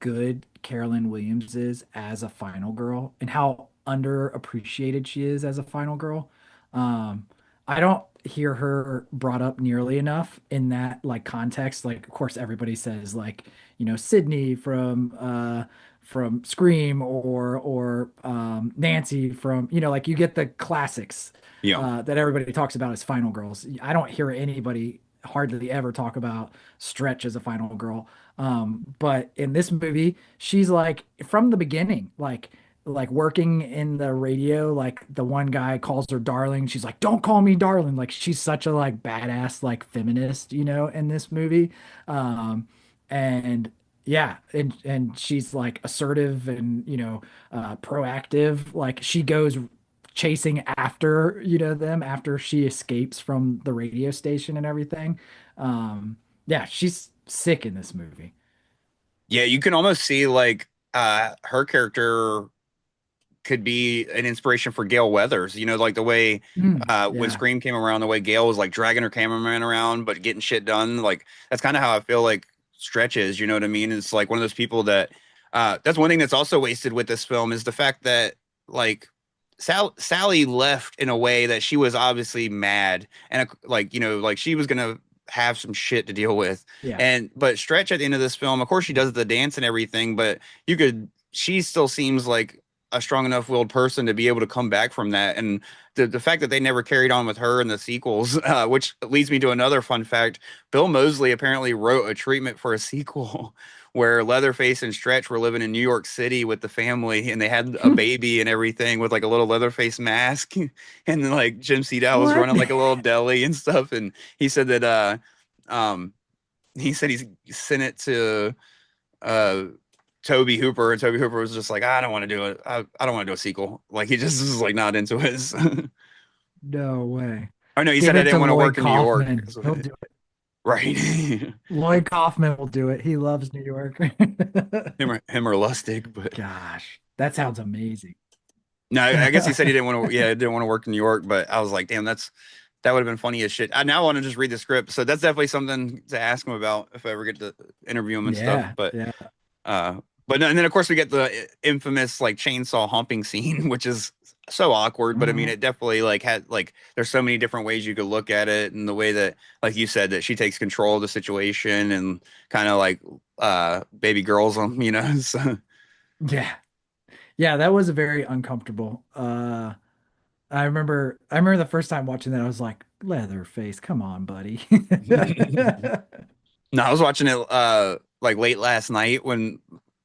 good Carolyn Williams is as a final girl and how underappreciated she is as a final girl? Um, I don't hear her brought up nearly enough in that like context. Like, of course, everybody says like, Sydney from Scream or Nancy from, like you get the classics yeah, that everybody talks about as final girls. I don't hear anybody hardly ever talk about Stretch as a final girl. But in this movie, she's like from the beginning, like working in the radio, like the one guy calls her darling. She's like, "Don't call me darling." Like she's such a like badass like feminist, in this movie. And yeah, and she's like assertive and proactive. Like she goes chasing after them after she escapes from the radio station and everything. Yeah, she's sick in this movie. yeah, you can almost see like her character could be an inspiration for Gail Weathers. Like the way when Yeah. Scream came around, the way Gail was like dragging her cameraman around but getting shit done. Like that's kind of how I feel like Stretch is. You know what I mean? It's like one of those people that that's one thing that's also wasted with this film is the fact that like Sally left in a way that she was obviously mad and like like she was gonna have some shit to deal with. Yeah. And but Stretch at the end of this film, of course she does the dance and everything, but she still seems like a strong enough willed person to be able to come back from that. And the fact that they never carried on with her in the sequels, which leads me to another fun fact. Bill Mosley apparently wrote a treatment for a sequel where Leatherface and Stretch were living in New York City with the family and they had a baby and everything with like a little Leatherface mask. And then like Jim Seadow was What? running like a little deli and stuff. And he said that um he said he's sent it to uh Tobe Hooper, and Tobe Hooper was just like, I don't want to do it. I don't want to do a sequel. Like he just was like not into it. No way. Oh no, he Give said I it to didn't want to Lloyd work in New York. Kaufman. He'll do it. Right. Lloyd Kaufman will do it. He loves New York. him or Lustig, but Gosh, that sounds amazing. no, I guess he said he didn't want to. Yeah, didn't want to work in New York. But I was like, damn, that would have been funny as shit. I now want to just read the script, so that's definitely something to ask him about if I ever get to interview him and stuff. Yeah, But yeah. uh, and then of course we get the infamous like chainsaw humping scene, which is so awkward. But I mean, Mhm. it definitely like had like there's so many different ways you could look at it, and the way that like you said that she takes control of the situation and kind of like baby girls them, So. Yeah. Yeah, that was very uncomfortable. I remember the first time watching that, I was like, Leatherface, come on, buddy. No, I was watching it like late last night when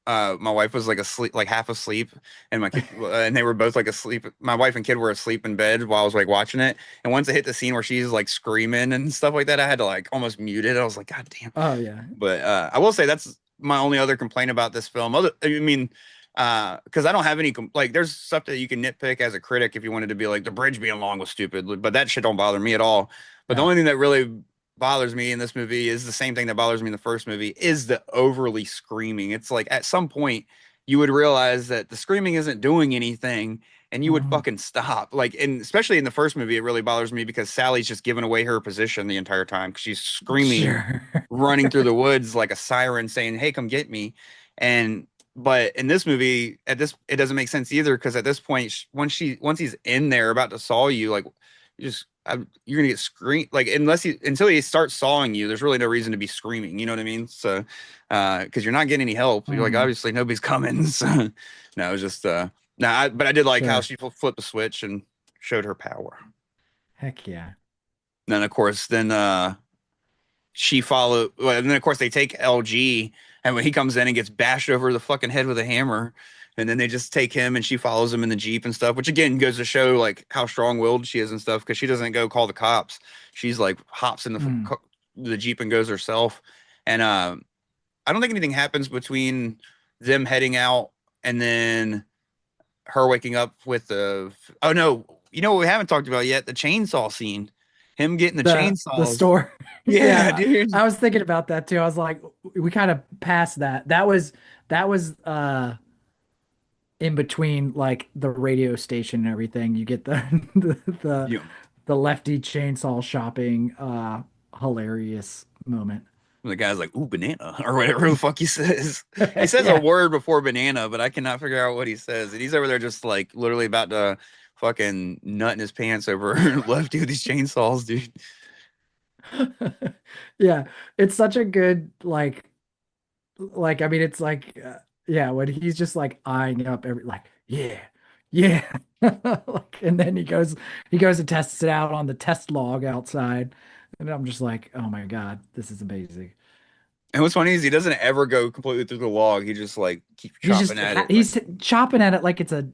my wife was like asleep, like half asleep, and my kid, and they were both like asleep. My wife and kid were asleep in bed while I was like watching it. And once it hit the scene where she's like screaming and stuff like that, I had to like almost mute it. I was like, God damn. Oh yeah. But I will say that's my only other complaint about this film. I mean, because I don't have any like, there's stuff that you can nitpick as a critic if you wanted to be like the bridge being long was stupid, but that shit don't bother me at all. But the Yeah. only thing that really bothers me in this movie is the same thing that bothers me in the first movie is the overly screaming. It's like at some point you would realize that the screaming isn't doing anything and you would Mhm. fucking stop. Like, and especially in the first movie, it really bothers me because Sally's just giving away her position the entire time because she's screaming, Sure. running through the woods like a siren saying, "Hey, come get me." And but in this movie, at this it doesn't make sense either because at this point, once he's in there about to saw you, like you just you're gonna get screamed like until he starts sawing you. There's really no reason to be screaming. You know what I mean? So because you're not getting any help. You're like Mhm. obviously nobody's coming. So no, it was just no. But I did like how Sure. she flipped the switch and showed her power. Heck yeah. And then of course she followed well, and then of course they take LG and when he comes in and gets bashed over the fucking head with a hammer and then they just take him and she follows him in the Jeep and stuff, which again goes to show like how strong-willed she is and stuff because she doesn't go call the cops. She's like hops in Mm. the Jeep and goes herself. And I don't think anything happens between them heading out and then her waking up with the oh no, you know what we haven't talked about yet, the chainsaw scene, him getting the The chainsaws. store. Yeah, Yeah, dude. I was thinking about that too. I was like, we kind of passed that. That was in between like the radio station and everything. You get the the Yeah. the lefty chainsaw shopping hilarious moment. The guy's like, ooh, banana, or whatever the fuck he says. He says a Yeah. word before banana, but I cannot figure out what he says. And he's over there just like literally about to fucking nut in his pants over Lefty with these chainsaws, dude. Yeah, it's such a good like I mean it's like yeah, when he's just like eyeing up every like yeah. Yeah. Like, and then he goes and tests it out on the test log outside. And I'm just like, "Oh my God, this is amazing." And what's funny is he doesn't ever go completely through the log. He just like keeps chopping at it. Like, He's chopping at it like it's a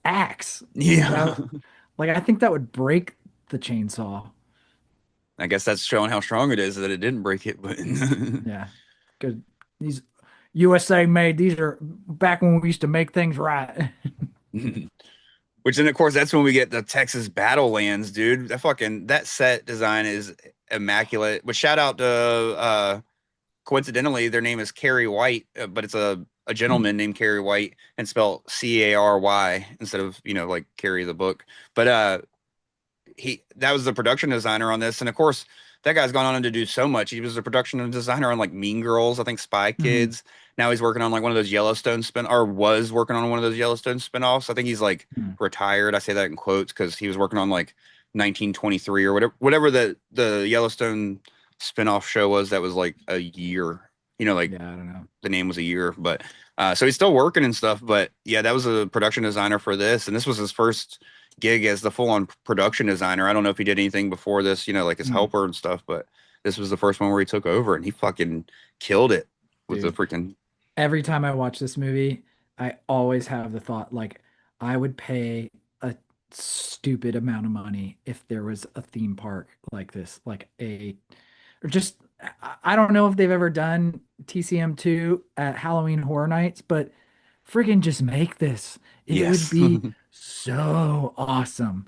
axe. yeah. Uh, like I think that would break the chainsaw. I guess that's showing how strong it is that it didn't break it, but Yeah. Good. These USA made. These are back when we used to make things right. which then of course that's when we get the Texas Battlelands, dude. That set design is immaculate. But shout out to coincidentally, their name is Cary White, but it's a gentleman named Cary White and spelled Cary instead of, like Carrie the book. But that was the production designer on this. And of course, that guy's gone on to do so much. He was a production designer on like Mean Girls, I think Spy Mhm. Kids. Now he's working on like one of those Yellowstone or was working on one of those Yellowstone spinoffs. I think he's like Mhm. retired. I say that in quotes because he was working on like 1923 or whatever the Yellowstone spinoff show was that was like a year. Like Yeah, I don't know. the name was a year, but so he's still working and stuff. But yeah, that was a production designer for this, and this was his first gig as the full-on production designer. I don't know if he did anything before this, like his Mm. helper and stuff, but this was the first one where he took over, and he fucking killed it with the Dude, freaking every time I watch this movie, I always have the thought like I would pay a stupid amount of money if there was a theme park like this, like or just I don't know if they've ever done TCM2 at Halloween Horror Nights, but friggin' just make this. It would yes, be so awesome.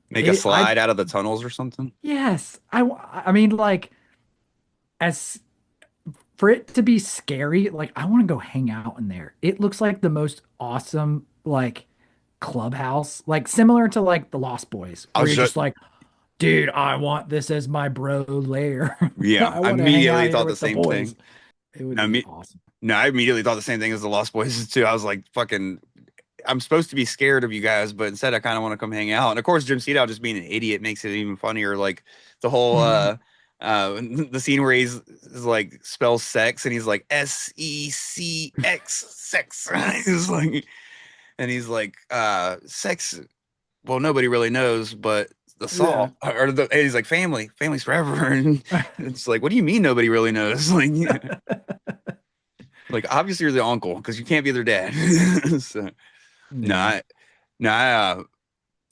make a I slide out of the tunnels or something. yes, I mean like as for it to be scary, like I want to go hang out in there. It looks like the most awesome like clubhouse, like similar to like the Lost Boys, I where was you're just just like, dude, I want this as my bro lair. yeah, I I want to hang out immediately here thought the with the same boys. thing. It would I be mean, awesome. no, I immediately thought the same thing as the Lost Boys too. I was like, fucking I'm supposed to be scared of you guys, but instead I kind of want to come hang out. And of course, Jim Cedo just being an idiot makes it even funnier. Like the whole the scene where is like spells sex and he's like sex. He's like sex. Well, nobody really knows, but the Yeah. salt and he's like family's forever. And it's like, what do you mean nobody really knows? Like Like obviously you're the uncle because you can't be their dad. So no, Yeah. no,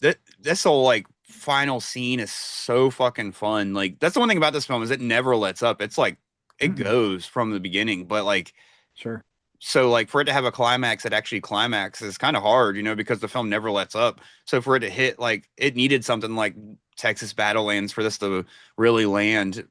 that this whole like final scene is so fucking fun. Like that's the one thing about this film is it never lets up. It's like it Mm-mm. goes from the beginning, but like Sure. so like for it to have a climax that actually climaxes is kind of hard, because the film never lets up. So for it to hit, like it needed something like Texas Battlelands for this to really land,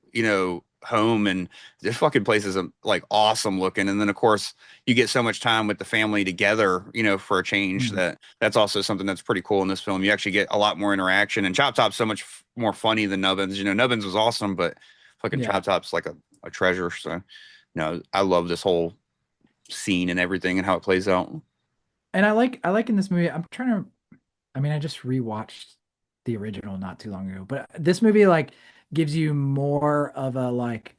home. And this fucking place is like awesome looking. And then of course you get so much time with the family together, for a change Mhm. that's also something that's pretty cool in this film. You actually get a lot more interaction, and Chop Top's so much more funny than Nubbins. Nubbins was awesome, but fucking Yeah. Chop Top's like a treasure. So no, I love this whole scene and everything and how it plays out. And I like in this movie, I'm trying to I mean, I just rewatched the original not too long ago, but this movie like gives you more of a like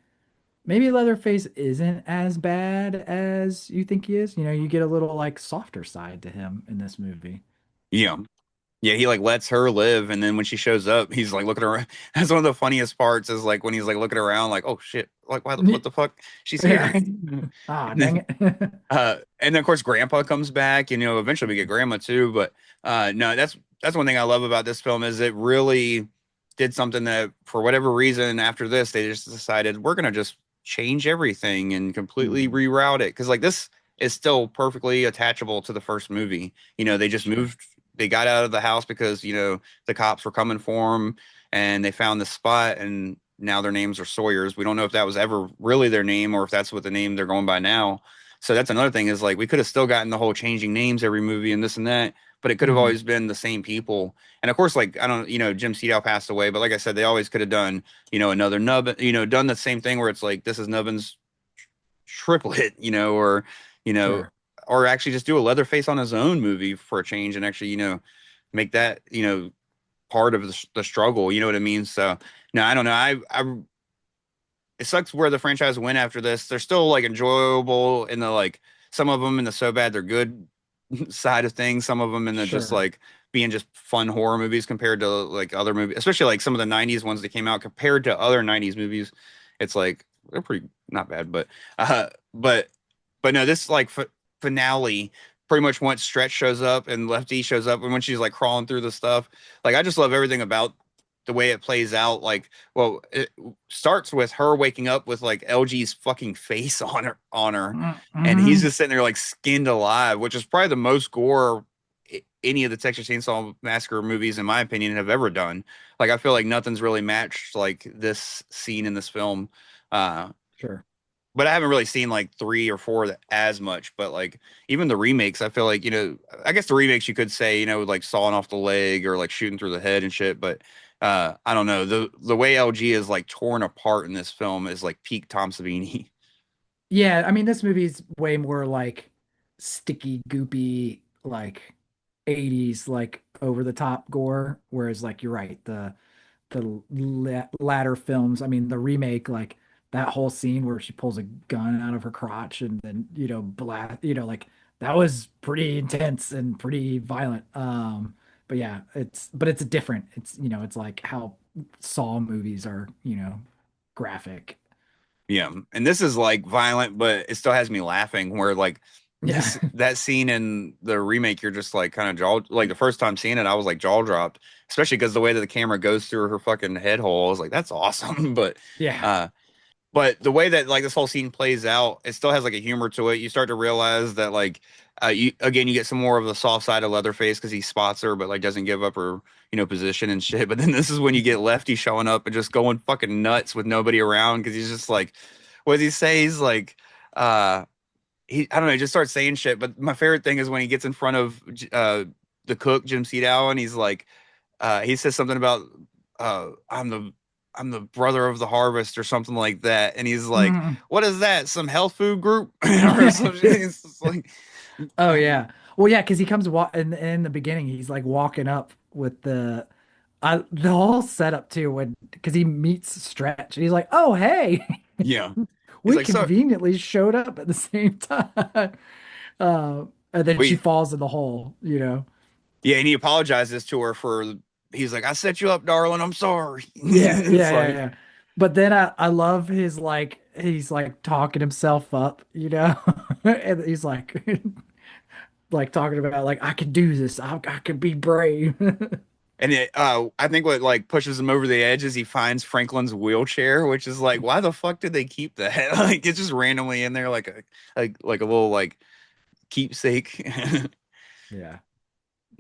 maybe Leatherface isn't as bad as you think he is. You get a little like softer side to him in this movie. Yeah. Yeah, he like lets her live, and then when she shows up, he's like looking around. That's one of the funniest parts is like when he's like looking around, like, oh shit, like what the fuck? She's here. Yeah. Ah, And dang then, it. and then of course Grandpa comes back, and eventually we get Grandma too. But no, that's one thing I love about this film is it really did something that for whatever reason after this they just decided we're gonna just change everything and completely Mhm. reroute it because like this is still perfectly attachable to the first movie. They just Sure. moved, they got out of the house because the cops were coming for them, and they found the spot, and now their names are Sawyers. We don't know if that was ever really their name or if that's what the name they're going by now. So that's another thing is like we could have still gotten the whole changing names every movie and this and that, but it could have Mhm. always been the same people. And of course, like I don't, Jim Sedow passed away, but like I said, they always could have done, another Nubbin, done the same thing where it's like this is Nubbin's triplet, you know, Sure. or actually just do a Leatherface on his own movie for a change and actually, make that, part of the struggle. You know what I mean? So no, I don't know. It sucks where the franchise went after this. They're still like enjoyable in the like some of them in the so bad they're good side of things. Some of them in the just Sure. like being just fun horror movies compared to like other movies, especially like some of the '90s ones that came out compared to other '90s movies. It's like they're pretty not bad, uh, but but no, this like finale. Pretty much once Stretch shows up and Lefty shows up, and when she's like crawling through the stuff, like I just love everything about the way it plays out. Like, well, it starts with her waking up with like LG's fucking face on her, and he's Mm-hmm. just sitting there like skinned alive, which is probably the most gore any of the Texas Chainsaw Massacre movies, in my opinion, have ever done. Like, I feel like nothing's really matched like this scene in this film. Uh, Sure. but I haven't really seen like three or four as much. But like even the remakes, I feel like I guess the remakes you could say like sawing off the leg or like shooting through the head and shit. But I don't know the way LG is like torn apart in this film is like peak Tom Savini. Yeah, I mean this movie's way more like sticky, goopy, like 80s, like over the top gore. Whereas like you're right, the latter films, I mean the remake, like that whole scene where she pulls a gun out of her crotch and then, blast, like that was pretty intense and pretty violent. But yeah, it's different. It's like how Saw movies are, graphic. Yeah, and this is like violent, but it still has me laughing. Where like Yeah. this that scene in the remake, you're just like kind of jaw like the first time seeing it, I was like jaw dropped, especially because the way that the camera goes through her fucking head hole. I was like, that's awesome. Yeah. Uh, but the way that like this whole scene plays out, it still has like a humor to it. You start to realize that like you get some more of the soft side of Leatherface because he spots her, but like doesn't give up her position and shit. But then this is when you get Lefty showing up and just going fucking nuts with nobody around because he's just like, what does he say? He's like, uh, I don't know, he just starts saying shit. But my favorite thing is when he gets in front of the cook Jim Sedow and he's like, he says something about uh, I'm the I'm the brother of the harvest or something like that, and he's like, Mm. "What is that? Some health food group or something?" It's just like, Oh yeah. Well, yeah, because he comes in the beginning, he's like walking up with the whole setup too, when because he meets Stretch and he's like, "Oh hey, yeah, he's we like, "So conveniently showed up at the same time." Uh, and then she we falls in the hole. yeah," and he apologizes to her for. He's like, "I set you up, darling. I'm sorry." Yeah, It's yeah, yeah, like, yeah. But then I love his like he's like talking himself up, you know, and he's like talking about like I can do this, I can be brave. And I think what like pushes him over the edge is he finds Franklin's wheelchair, which is like, why the fuck did they keep that? Like it's just randomly in there, like a little like keepsake. Yeah.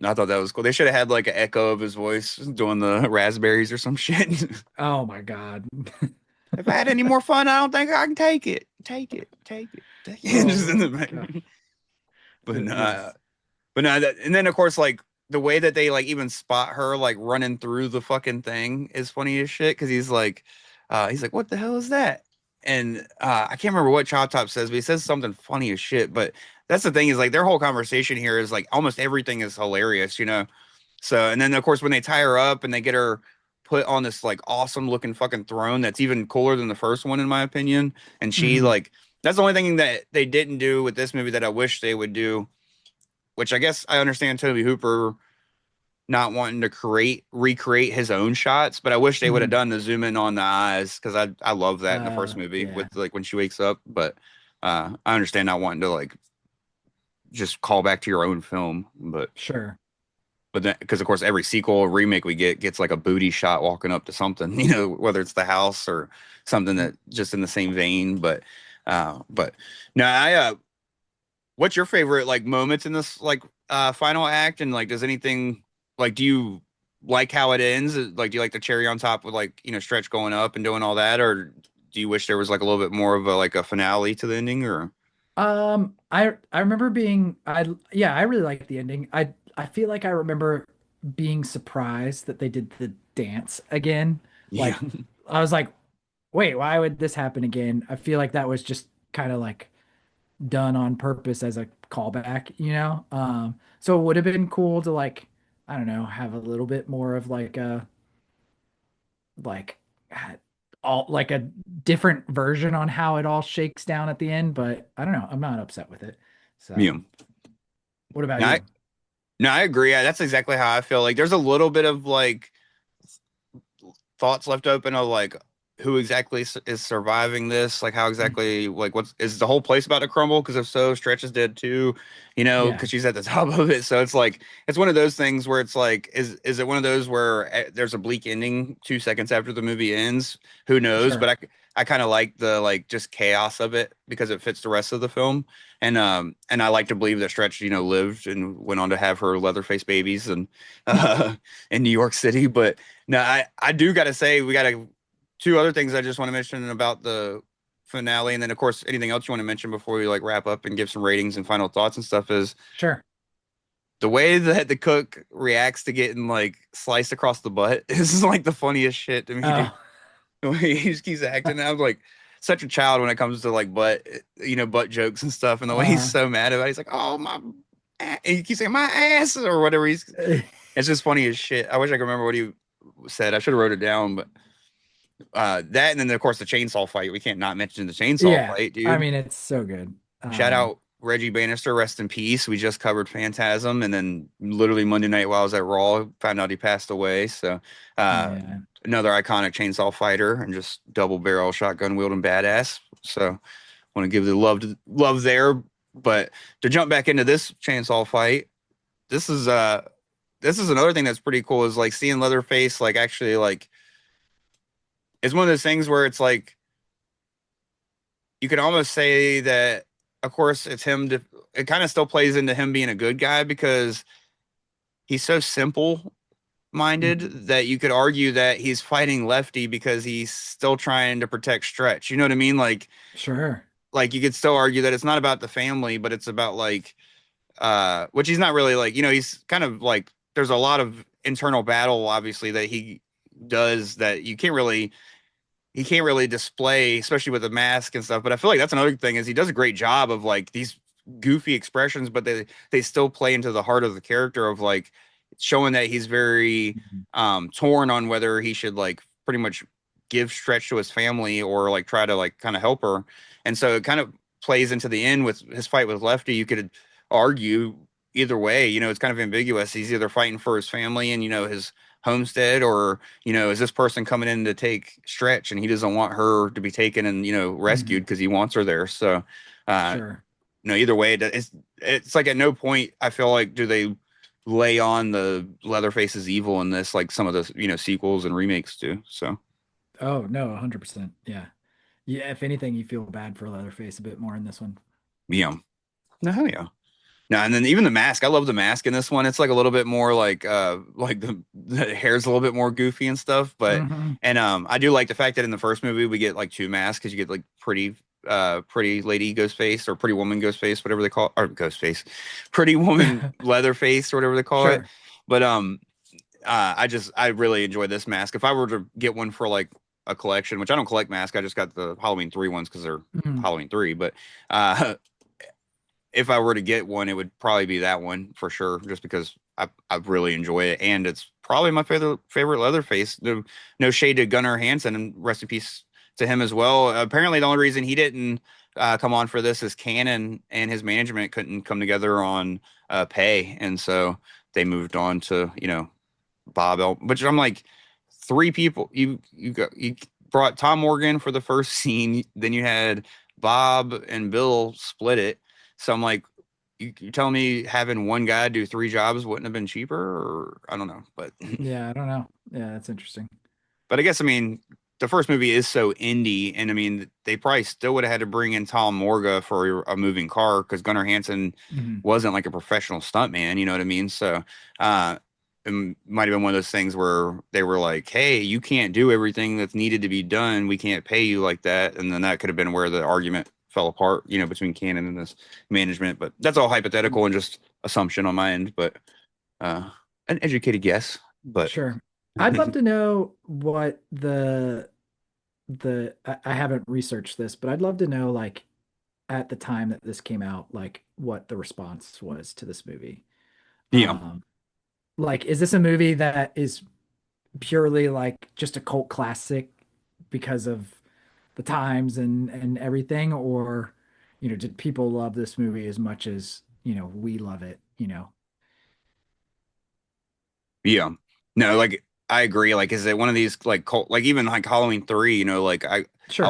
I thought that was cool. They should have had like an echo of his voice doing the raspberries or some shit. Oh my God. If I had any more fun, I don't think I can take it. Take it. Take it. Take it. Just in Oh the back. God. But Yes. but no, and then of course like the way that they like even spot her like running through the fucking thing is funny as shit because he's like, what the hell is that? And I can't remember what Chop Top says, but he says something funny as shit. But that's the thing is like their whole conversation here is like almost everything is hilarious, you know. So and then of course when they tie her up and they get her put on this like awesome looking fucking throne that's even cooler than the first one in my opinion, and she Mhm. like that's the only thing that they didn't do with this movie that I wish they would do, which I guess I understand Tobe Hooper not wanting to recreate his own shots, but I wish they would have Mhm. done the zoom in on the eyes because I love that in the first movie Yeah, with like when she wakes up. But I understand not wanting to like just call back to your own film, sure. but then because of course every sequel or remake we get gets like a booty shot walking up to something, you know, whether it's the house or something that just in the same vein. But no, I what's your favorite like moments in this like final act and like does anything like do you like how it ends? Like do you like the cherry on top with like, you know, Stretch going up and doing all that, or do you wish there was like a little bit more of a like a finale to the ending or I remember being I yeah, I really liked the ending. I feel like I remember being surprised that they did the dance again. yeah. Like I was like, wait, why would this happen again? I feel like that was just kind of like done on purpose as a callback, you know? So it would have been cool to like, I don't know, have a little bit more of like a like uh, all like a different version on how it all shakes down at the end, but I don't know. I'm not upset with it. So, Yeah. what about No, you? I agree. That's exactly how I feel. Like there's a little bit of like thoughts left open of like who exactly is surviving this, like how Mm. exactly like what's is the whole place about to crumble, because if so Stretch is dead too, you know, Yeah, because she's at the top of it. So it's like it's one of those things where it's like is it one of those where there's a bleak ending 2 seconds after the movie ends, who knows, but sure. I kind of like the like just chaos of it because it fits the rest of the film. And I like to believe that Stretch, you know, lived and went on to have her Leatherface babies and in New York City. But no, I do got to say, we got two other things I just want to mention about the finale. And then, of course, anything else you want to mention before we like wrap up and give some ratings and final thoughts and stuff is Sure. the way that the cook reacts to getting like sliced across the butt is like the funniest shit to me, dude. Oh, The way he just keeps acting. I was like such a child when it comes to like butt, you know, butt jokes and stuff. And the way he's uh, so mad about it, he's like, oh, and he keeps saying my ass or whatever. It's just funny as shit. I wish I could remember what he said. I should have wrote it down, but that and then of course the chainsaw fight. We can't not mention the chainsaw yeah. fight, I dude. mean, it's so good. Shout out Reggie Bannister, rest in peace. We just covered Phantasm, and then literally Monday night while I was at Raw, found out he passed away. So uh, Yeah. another iconic chainsaw fighter and just double barrel shotgun wielding badass. So want to give the love there. But to jump back into this chainsaw fight, this is this is another thing that's pretty cool is like seeing Leatherface like actually like it's one of those things where it's like you could almost say that of course it's him it kind of still plays into him being a good guy because he's so simple minded Mhm. that you could argue that he's fighting Lefty because he's still trying to protect Stretch. You know what I mean? Sure. Like you could still argue that it's not about the family, but it's about like which he's not really like, you know, he's kind of like there's a lot of internal battle obviously that he does that you can't really he can't really display, especially with the mask and stuff. But I feel like that's another thing is he does a great job of like these goofy expressions, but they still play into the heart of the character of like showing that he's very Mhm. torn on whether he should like pretty much give Stretch to his family or like try to like kind of help her. And so it kind of plays into the end with his fight with Lefty. You could argue either way, you know, it's kind of ambiguous. He's either fighting for his family and, you know, his homestead, or is this person coming in to take Stretch and he doesn't want her to be taken and Mhm. rescued because he wants her there. So uh Sure. either way, it's like at no point I feel like do they lay on the Leatherface's evil in this like some of the sequels and remakes do. So Oh no, 100%. Yeah. Yeah, if anything, you feel bad for Leatherface a bit more in this one. yeah. No, hell yeah. No, and then even the mask. I love the mask in this one. It's like a little bit more like the hair's a little bit more goofy and stuff. But Hmm. and I do like the fact that in the first movie we get like two masks because you get like pretty lady Ghostface or pretty woman Ghostface, whatever they call or Ghostface, pretty woman Leatherface or whatever they call it. Sure. But I really enjoy this mask. If I were to get one for like a collection, which I don't collect masks, I just got the Halloween 3 ones because they're Mhm. Halloween 3. But uh if I were to get one, it would probably be that one for sure, just because I really enjoy it, and it's probably my favorite Leatherface. No shade to Gunnar Hansen, and rest in peace to him as well. Apparently, the only reason he didn't come on for this is Cannon and his management couldn't come together on pay, and so they moved on to which I'm like three people. You brought Tom Morgan for the first scene, then you had Bob and Bill split it. So I'm like, you telling me having one guy do three jobs wouldn't have been cheaper, or I don't know, but Yeah, I don't know. Yeah, that's interesting. I guess I mean the first movie is so indie, and I mean they probably still would have had to bring in Tom Morga for a moving car because Gunnar Hansen Mhm. wasn't like a professional stuntman, you know what I mean? So uh, it might have been one of those things where they were like, "Hey, you can't do everything that's needed to be done. We can't pay you like that," and then that could have been where the argument fell apart, between Canon and this management. But that's all hypothetical and just assumption on my end, but uh, an educated guess. But Sure. I'd love to know what I haven't researched this, but I'd love to know like at the time that this came out, like what the response was to this movie. yeah. Um, like is this a movie that is purely like just a cult classic because of the times and everything, or did people love this movie as much as we love it, Yeah. No, like I agree. Like, is it one of these like cult, like even like Halloween 3, like Sure.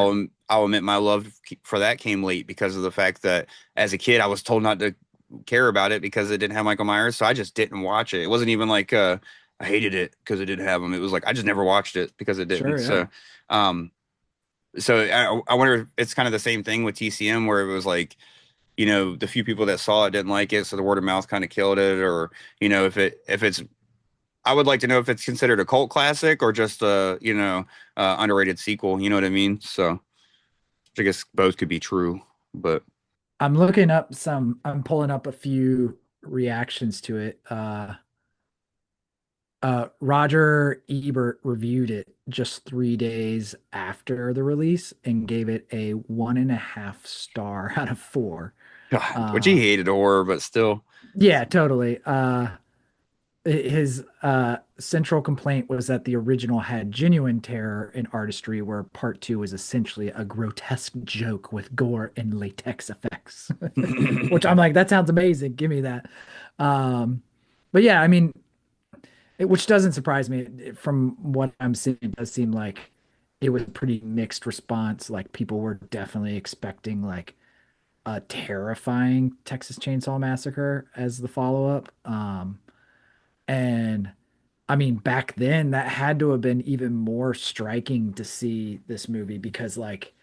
I'll admit my love for that came late because of the fact that as a kid I was told not to care about it because it didn't have Michael Myers, so I just didn't watch it. It wasn't even like I hated it because it didn't have him. It was like I just never watched it because it didn't. Sure, yeah. Um so I wonder if it's kind of the same thing with TCM where it was like the few people that saw it didn't like it, so the word of mouth kind of killed it, or if it's I would like to know if it's considered a cult classic or just a, underrated sequel. You know what I mean? So I guess both could be true, but I'm pulling up a few reactions to it. Roger Ebert reviewed it just 3 days after the release and gave it a 1.5 star out of four. God, which he Uh, hated horror, but still. yeah, totally. His central complaint was that the original had genuine terror and artistry, where part two is essentially a grotesque joke with gore and latex effects. Which I'm like, that sounds amazing. Give me that. But yeah, I mean, which doesn't surprise me. From what I'm seeing, it does seem like it was a pretty mixed response. Like people were definitely expecting like a terrifying Texas Chainsaw Massacre as the follow-up. And I mean, back then that had to have been even more striking to see this movie because like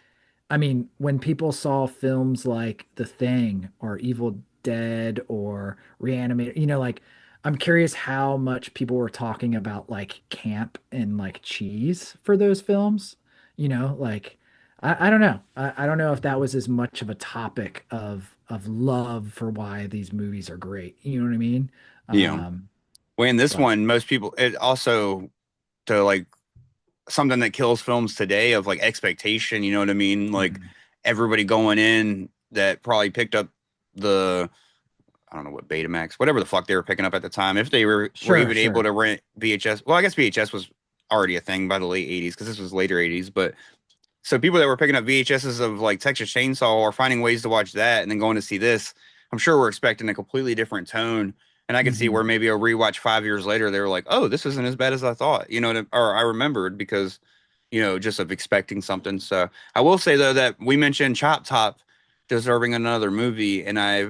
I mean, when people saw films like The Thing or Evil Dead or Reanimator, like I'm curious how much people were talking about like camp and like cheese for those films. Like I don't know. I don't know if that was as much of a topic of love for why these movies are great. You know what I mean? Yeah. Um, Well, in this but one, most people, it also, to like something that kills films today of like expectation, you know what I mean? Like mhm. everybody going in that probably picked up the I don't know what Betamax, whatever the fuck they were picking up at the time. If they were Sure, even able sure. to rent VHS, well, I guess VHS was already a thing by the late 80s because this was later 80s. But so people that were picking up VHSs of like Texas Chainsaw or finding ways to watch that and then going to see this, I'm sure we're expecting a completely different tone. And I could see Hmm. where maybe a rewatch 5 years later, they were like, "Oh, this isn't as bad as I thought," or I remembered because, just of expecting something. So I will say though that we mentioned Chop Top deserving another movie, and I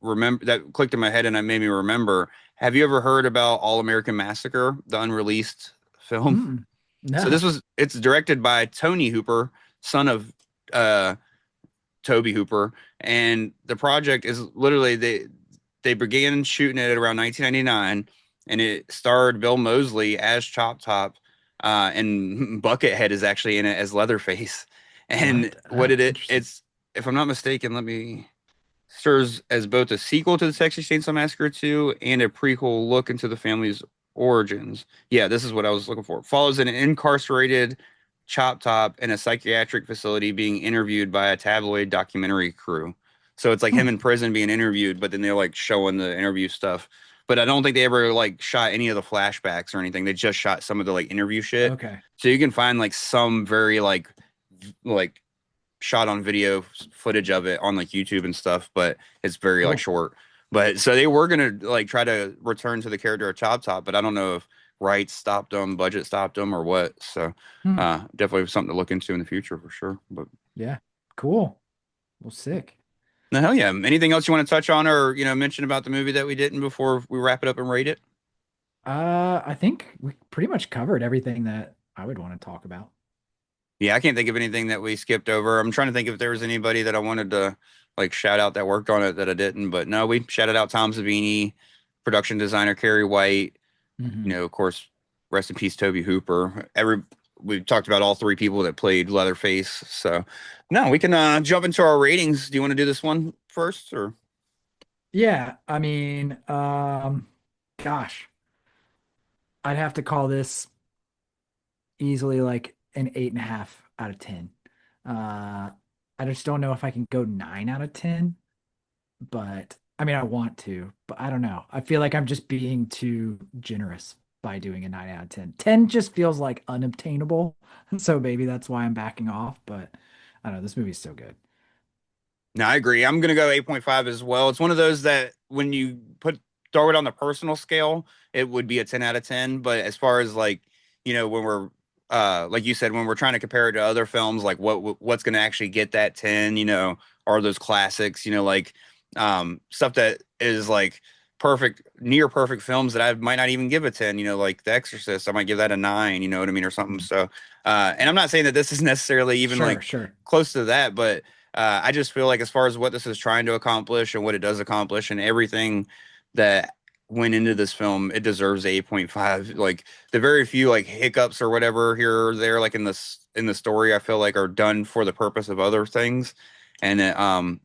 remember that clicked in my head, and it made me remember. Have you ever heard about All American Massacre, the unreleased film? Mm. So No. it's directed by Tony Hooper, son of uh Tobe Hooper, and the project is literally they began shooting it at around 1999, and it starred Bill Moseley as Chop Top, and Buckethead is actually in it as Leatherface. And What? what Interesting. it's, if I'm not mistaken, let me serves as both a sequel to the Texas Chainsaw Massacre 2 and a prequel look into the family's origins. Yeah, this is what I was looking for. Follows an incarcerated Chop Top in a psychiatric facility being interviewed by a tabloid documentary crew. So it's like him Hmm. in prison being interviewed, but then they're like showing the interview stuff. But I don't think they ever like shot any of the flashbacks or anything. They just shot some of the like interview shit. Okay. So you can find like some very like shot on video footage of it on like YouTube and stuff, but it's very like Cool. short. But so they were gonna like try to return to the character of Chop Top, but I don't know if rights stopped them, budget stopped them, or what. So Hmm. definitely something to look into in the future for sure. But Yeah. Cool. Well, sick. no, hell yeah. Anything else you want to touch on or mention about the movie that we didn't before we wrap it up and rate it? I think we pretty much covered everything that I would want to talk about. Yeah, I can't think of anything that we skipped over. I'm trying to think if there was anybody that I wanted to like shout out that worked on it that I didn't, but no, we shouted out Tom Savini, production designer Cary White, Hmm. of course, rest in peace, Tobe Hooper. We talked about all three people that played Leatherface. So no, we can jump into our ratings. Do you want to do this one first or? Yeah. I mean, gosh, I'd have to call this easily like an 8.5 out of 10. Uh, I just don't know if I can go 9 out of 10, but I mean, I want to, but I don't know. I feel like I'm just being too generous by doing a 9 out of 10. 10 just feels like unobtainable. So maybe that's why I'm backing off, but I don't know. This movie's so good. No, I agree. I'm gonna go 8.5 as well. It's one of those that when you throw it on the personal scale, it would be a 10 out of 10. But as far as like, when we're like you said, when we're trying to compare it to other films, like what's gonna actually get that 10, are those classics, like stuff that is like near perfect films that I might not even give a 10, like The Exorcist, I might give that a 9, you know what I mean, or something. Mhm. So and I'm not saying that this is necessarily even Sure, like sure. close to that, but I just feel like as far as what this is trying to accomplish and what it does accomplish and everything that went into this film, it deserves 8.5. Like the very few like hiccups or whatever here or there, like in the story, I feel like are done for the purpose of other things, and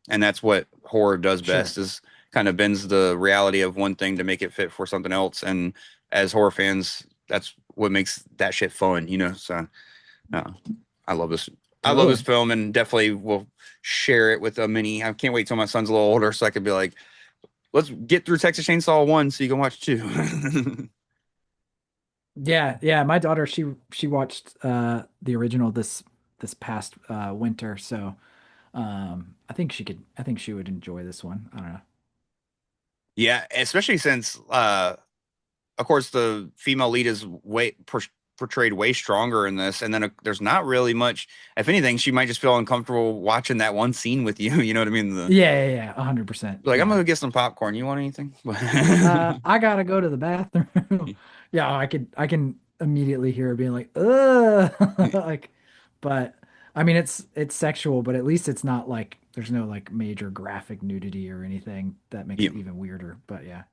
that's what horror does best Sure. is kind of bends the reality of one thing to make it fit for something else. And as horror fans, that's what makes that shit fun, So uh, I love this. I love this Totally. film and definitely will share it with a mini. I can't wait till my son's a little older so I could be like, let's get through Texas Chainsaw 1 so you can watch 2. Yeah, yeah. My daughter, she watched the original this past winter, so I think she would enjoy this one. I don't know. Yeah, especially since of course the female lead is portrayed way stronger in this, and then there's not really much. If anything, she might just feel uncomfortable watching that one scene with you. You know what I mean? Yeah, yeah, yeah, 100%. Like, I'm Yeah. gonna get some popcorn. You want anything? I gotta go to the bathroom. Yeah, I can immediately hear her being like, ugh, like, but I mean, it's sexual, but at least it's not like there's no like major graphic nudity or anything that makes Yeah, it even weirder. But yeah,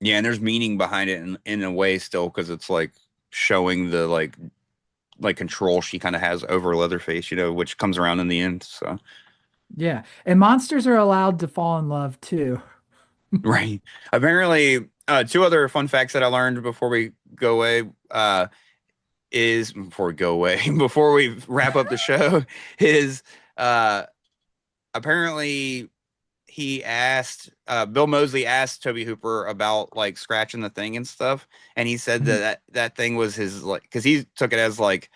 yeah, and there's meaning behind it in a way still because it's like showing the like control she kind of has over Leatherface, which comes around in the end. So yeah, and monsters are allowed to fall in love too. right. Apparently, two other fun facts that I learned before we go away is before we go away before we wrap up the show is uh apparently Bill Moseley asked Tobe Hooper about like scratching the thing and stuff, and he said that Mhm. that thing was his like because he took it as like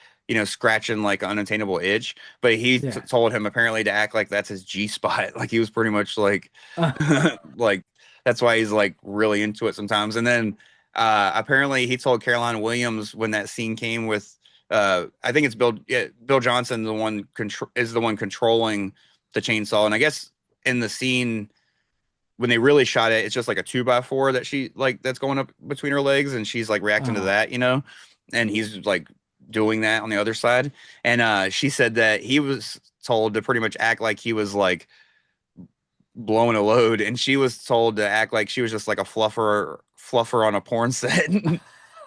scratching like an unattainable itch. But he Yeah. told him apparently to act like that's his G spot. Like he was pretty much like, Uh, like that's why he's like really into it sometimes. And then apparently he told Caroline Williams when that scene came with, I think it's Bill Johnson, is the one controlling the chainsaw. And I guess in the scene when they really shot it, it's just like a 2x4 that that's going up between her legs, and she's like reacting to that, and he's like doing that on the other side. And she said that he was told to pretty much act like he was like blowing a load, and she was told to act like she was just like a fluffer on a porn set.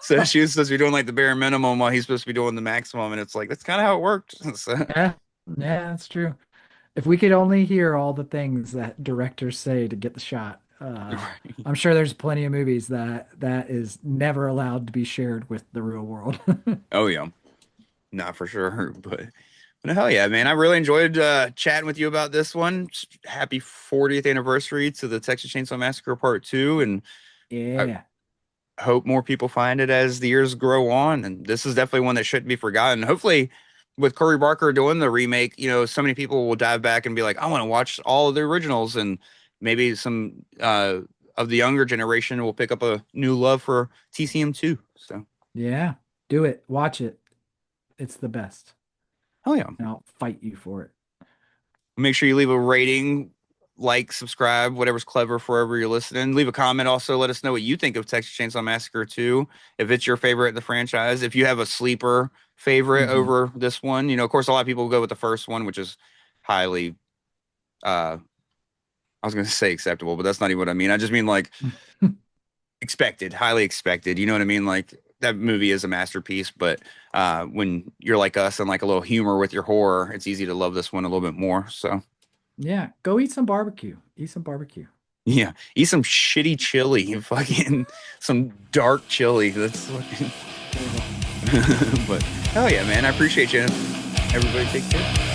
So she was supposed to be doing like the bare minimum while he's supposed to be doing the maximum, and it's like that's kind of how it worked. So, yeah, yeah, that's true. If we could only hear all the things that directors say to get the shot, I'm sure there's plenty of movies that is never allowed to be shared with the real world. oh yeah, not for sure, but hell yeah, man! I really enjoyed chatting with you about this one. Happy 40th anniversary to the Texas Chainsaw Massacre Part 2, and Yeah. I hope more people find it as the years grow on. And this is definitely one that shouldn't be forgotten. Hopefully, with Cory Barker doing the remake, so many people will dive back and be like, I want to watch all of the originals, and maybe some of the younger generation will pick up a new love for TCM2. So, Yeah. Do it. Watch it. It's the best. oh yeah. And I'll fight you for it. Make sure you leave a rating, like, subscribe, whatever's clever for wherever you're listening. Leave a comment. Also, let us know what you think of Texas Chainsaw Massacre 2. If it's your favorite in the franchise, if you have a sleeper favorite over this one. Of course, a lot of people go with the first one, which is highly, I was going to say acceptable, but that's not even what I mean. I just mean like expected, highly expected. You know what I mean? Like that movie is a masterpiece, but when you're like us and like a little humor with your horror, it's easy to love this one a little bit more. So. Yeah, go eat some barbecue. Eat some barbecue. Yeah, eat some shitty chili, fucking some dark chili. That's fucking. But hell yeah, man! I appreciate you. Everybody, take care.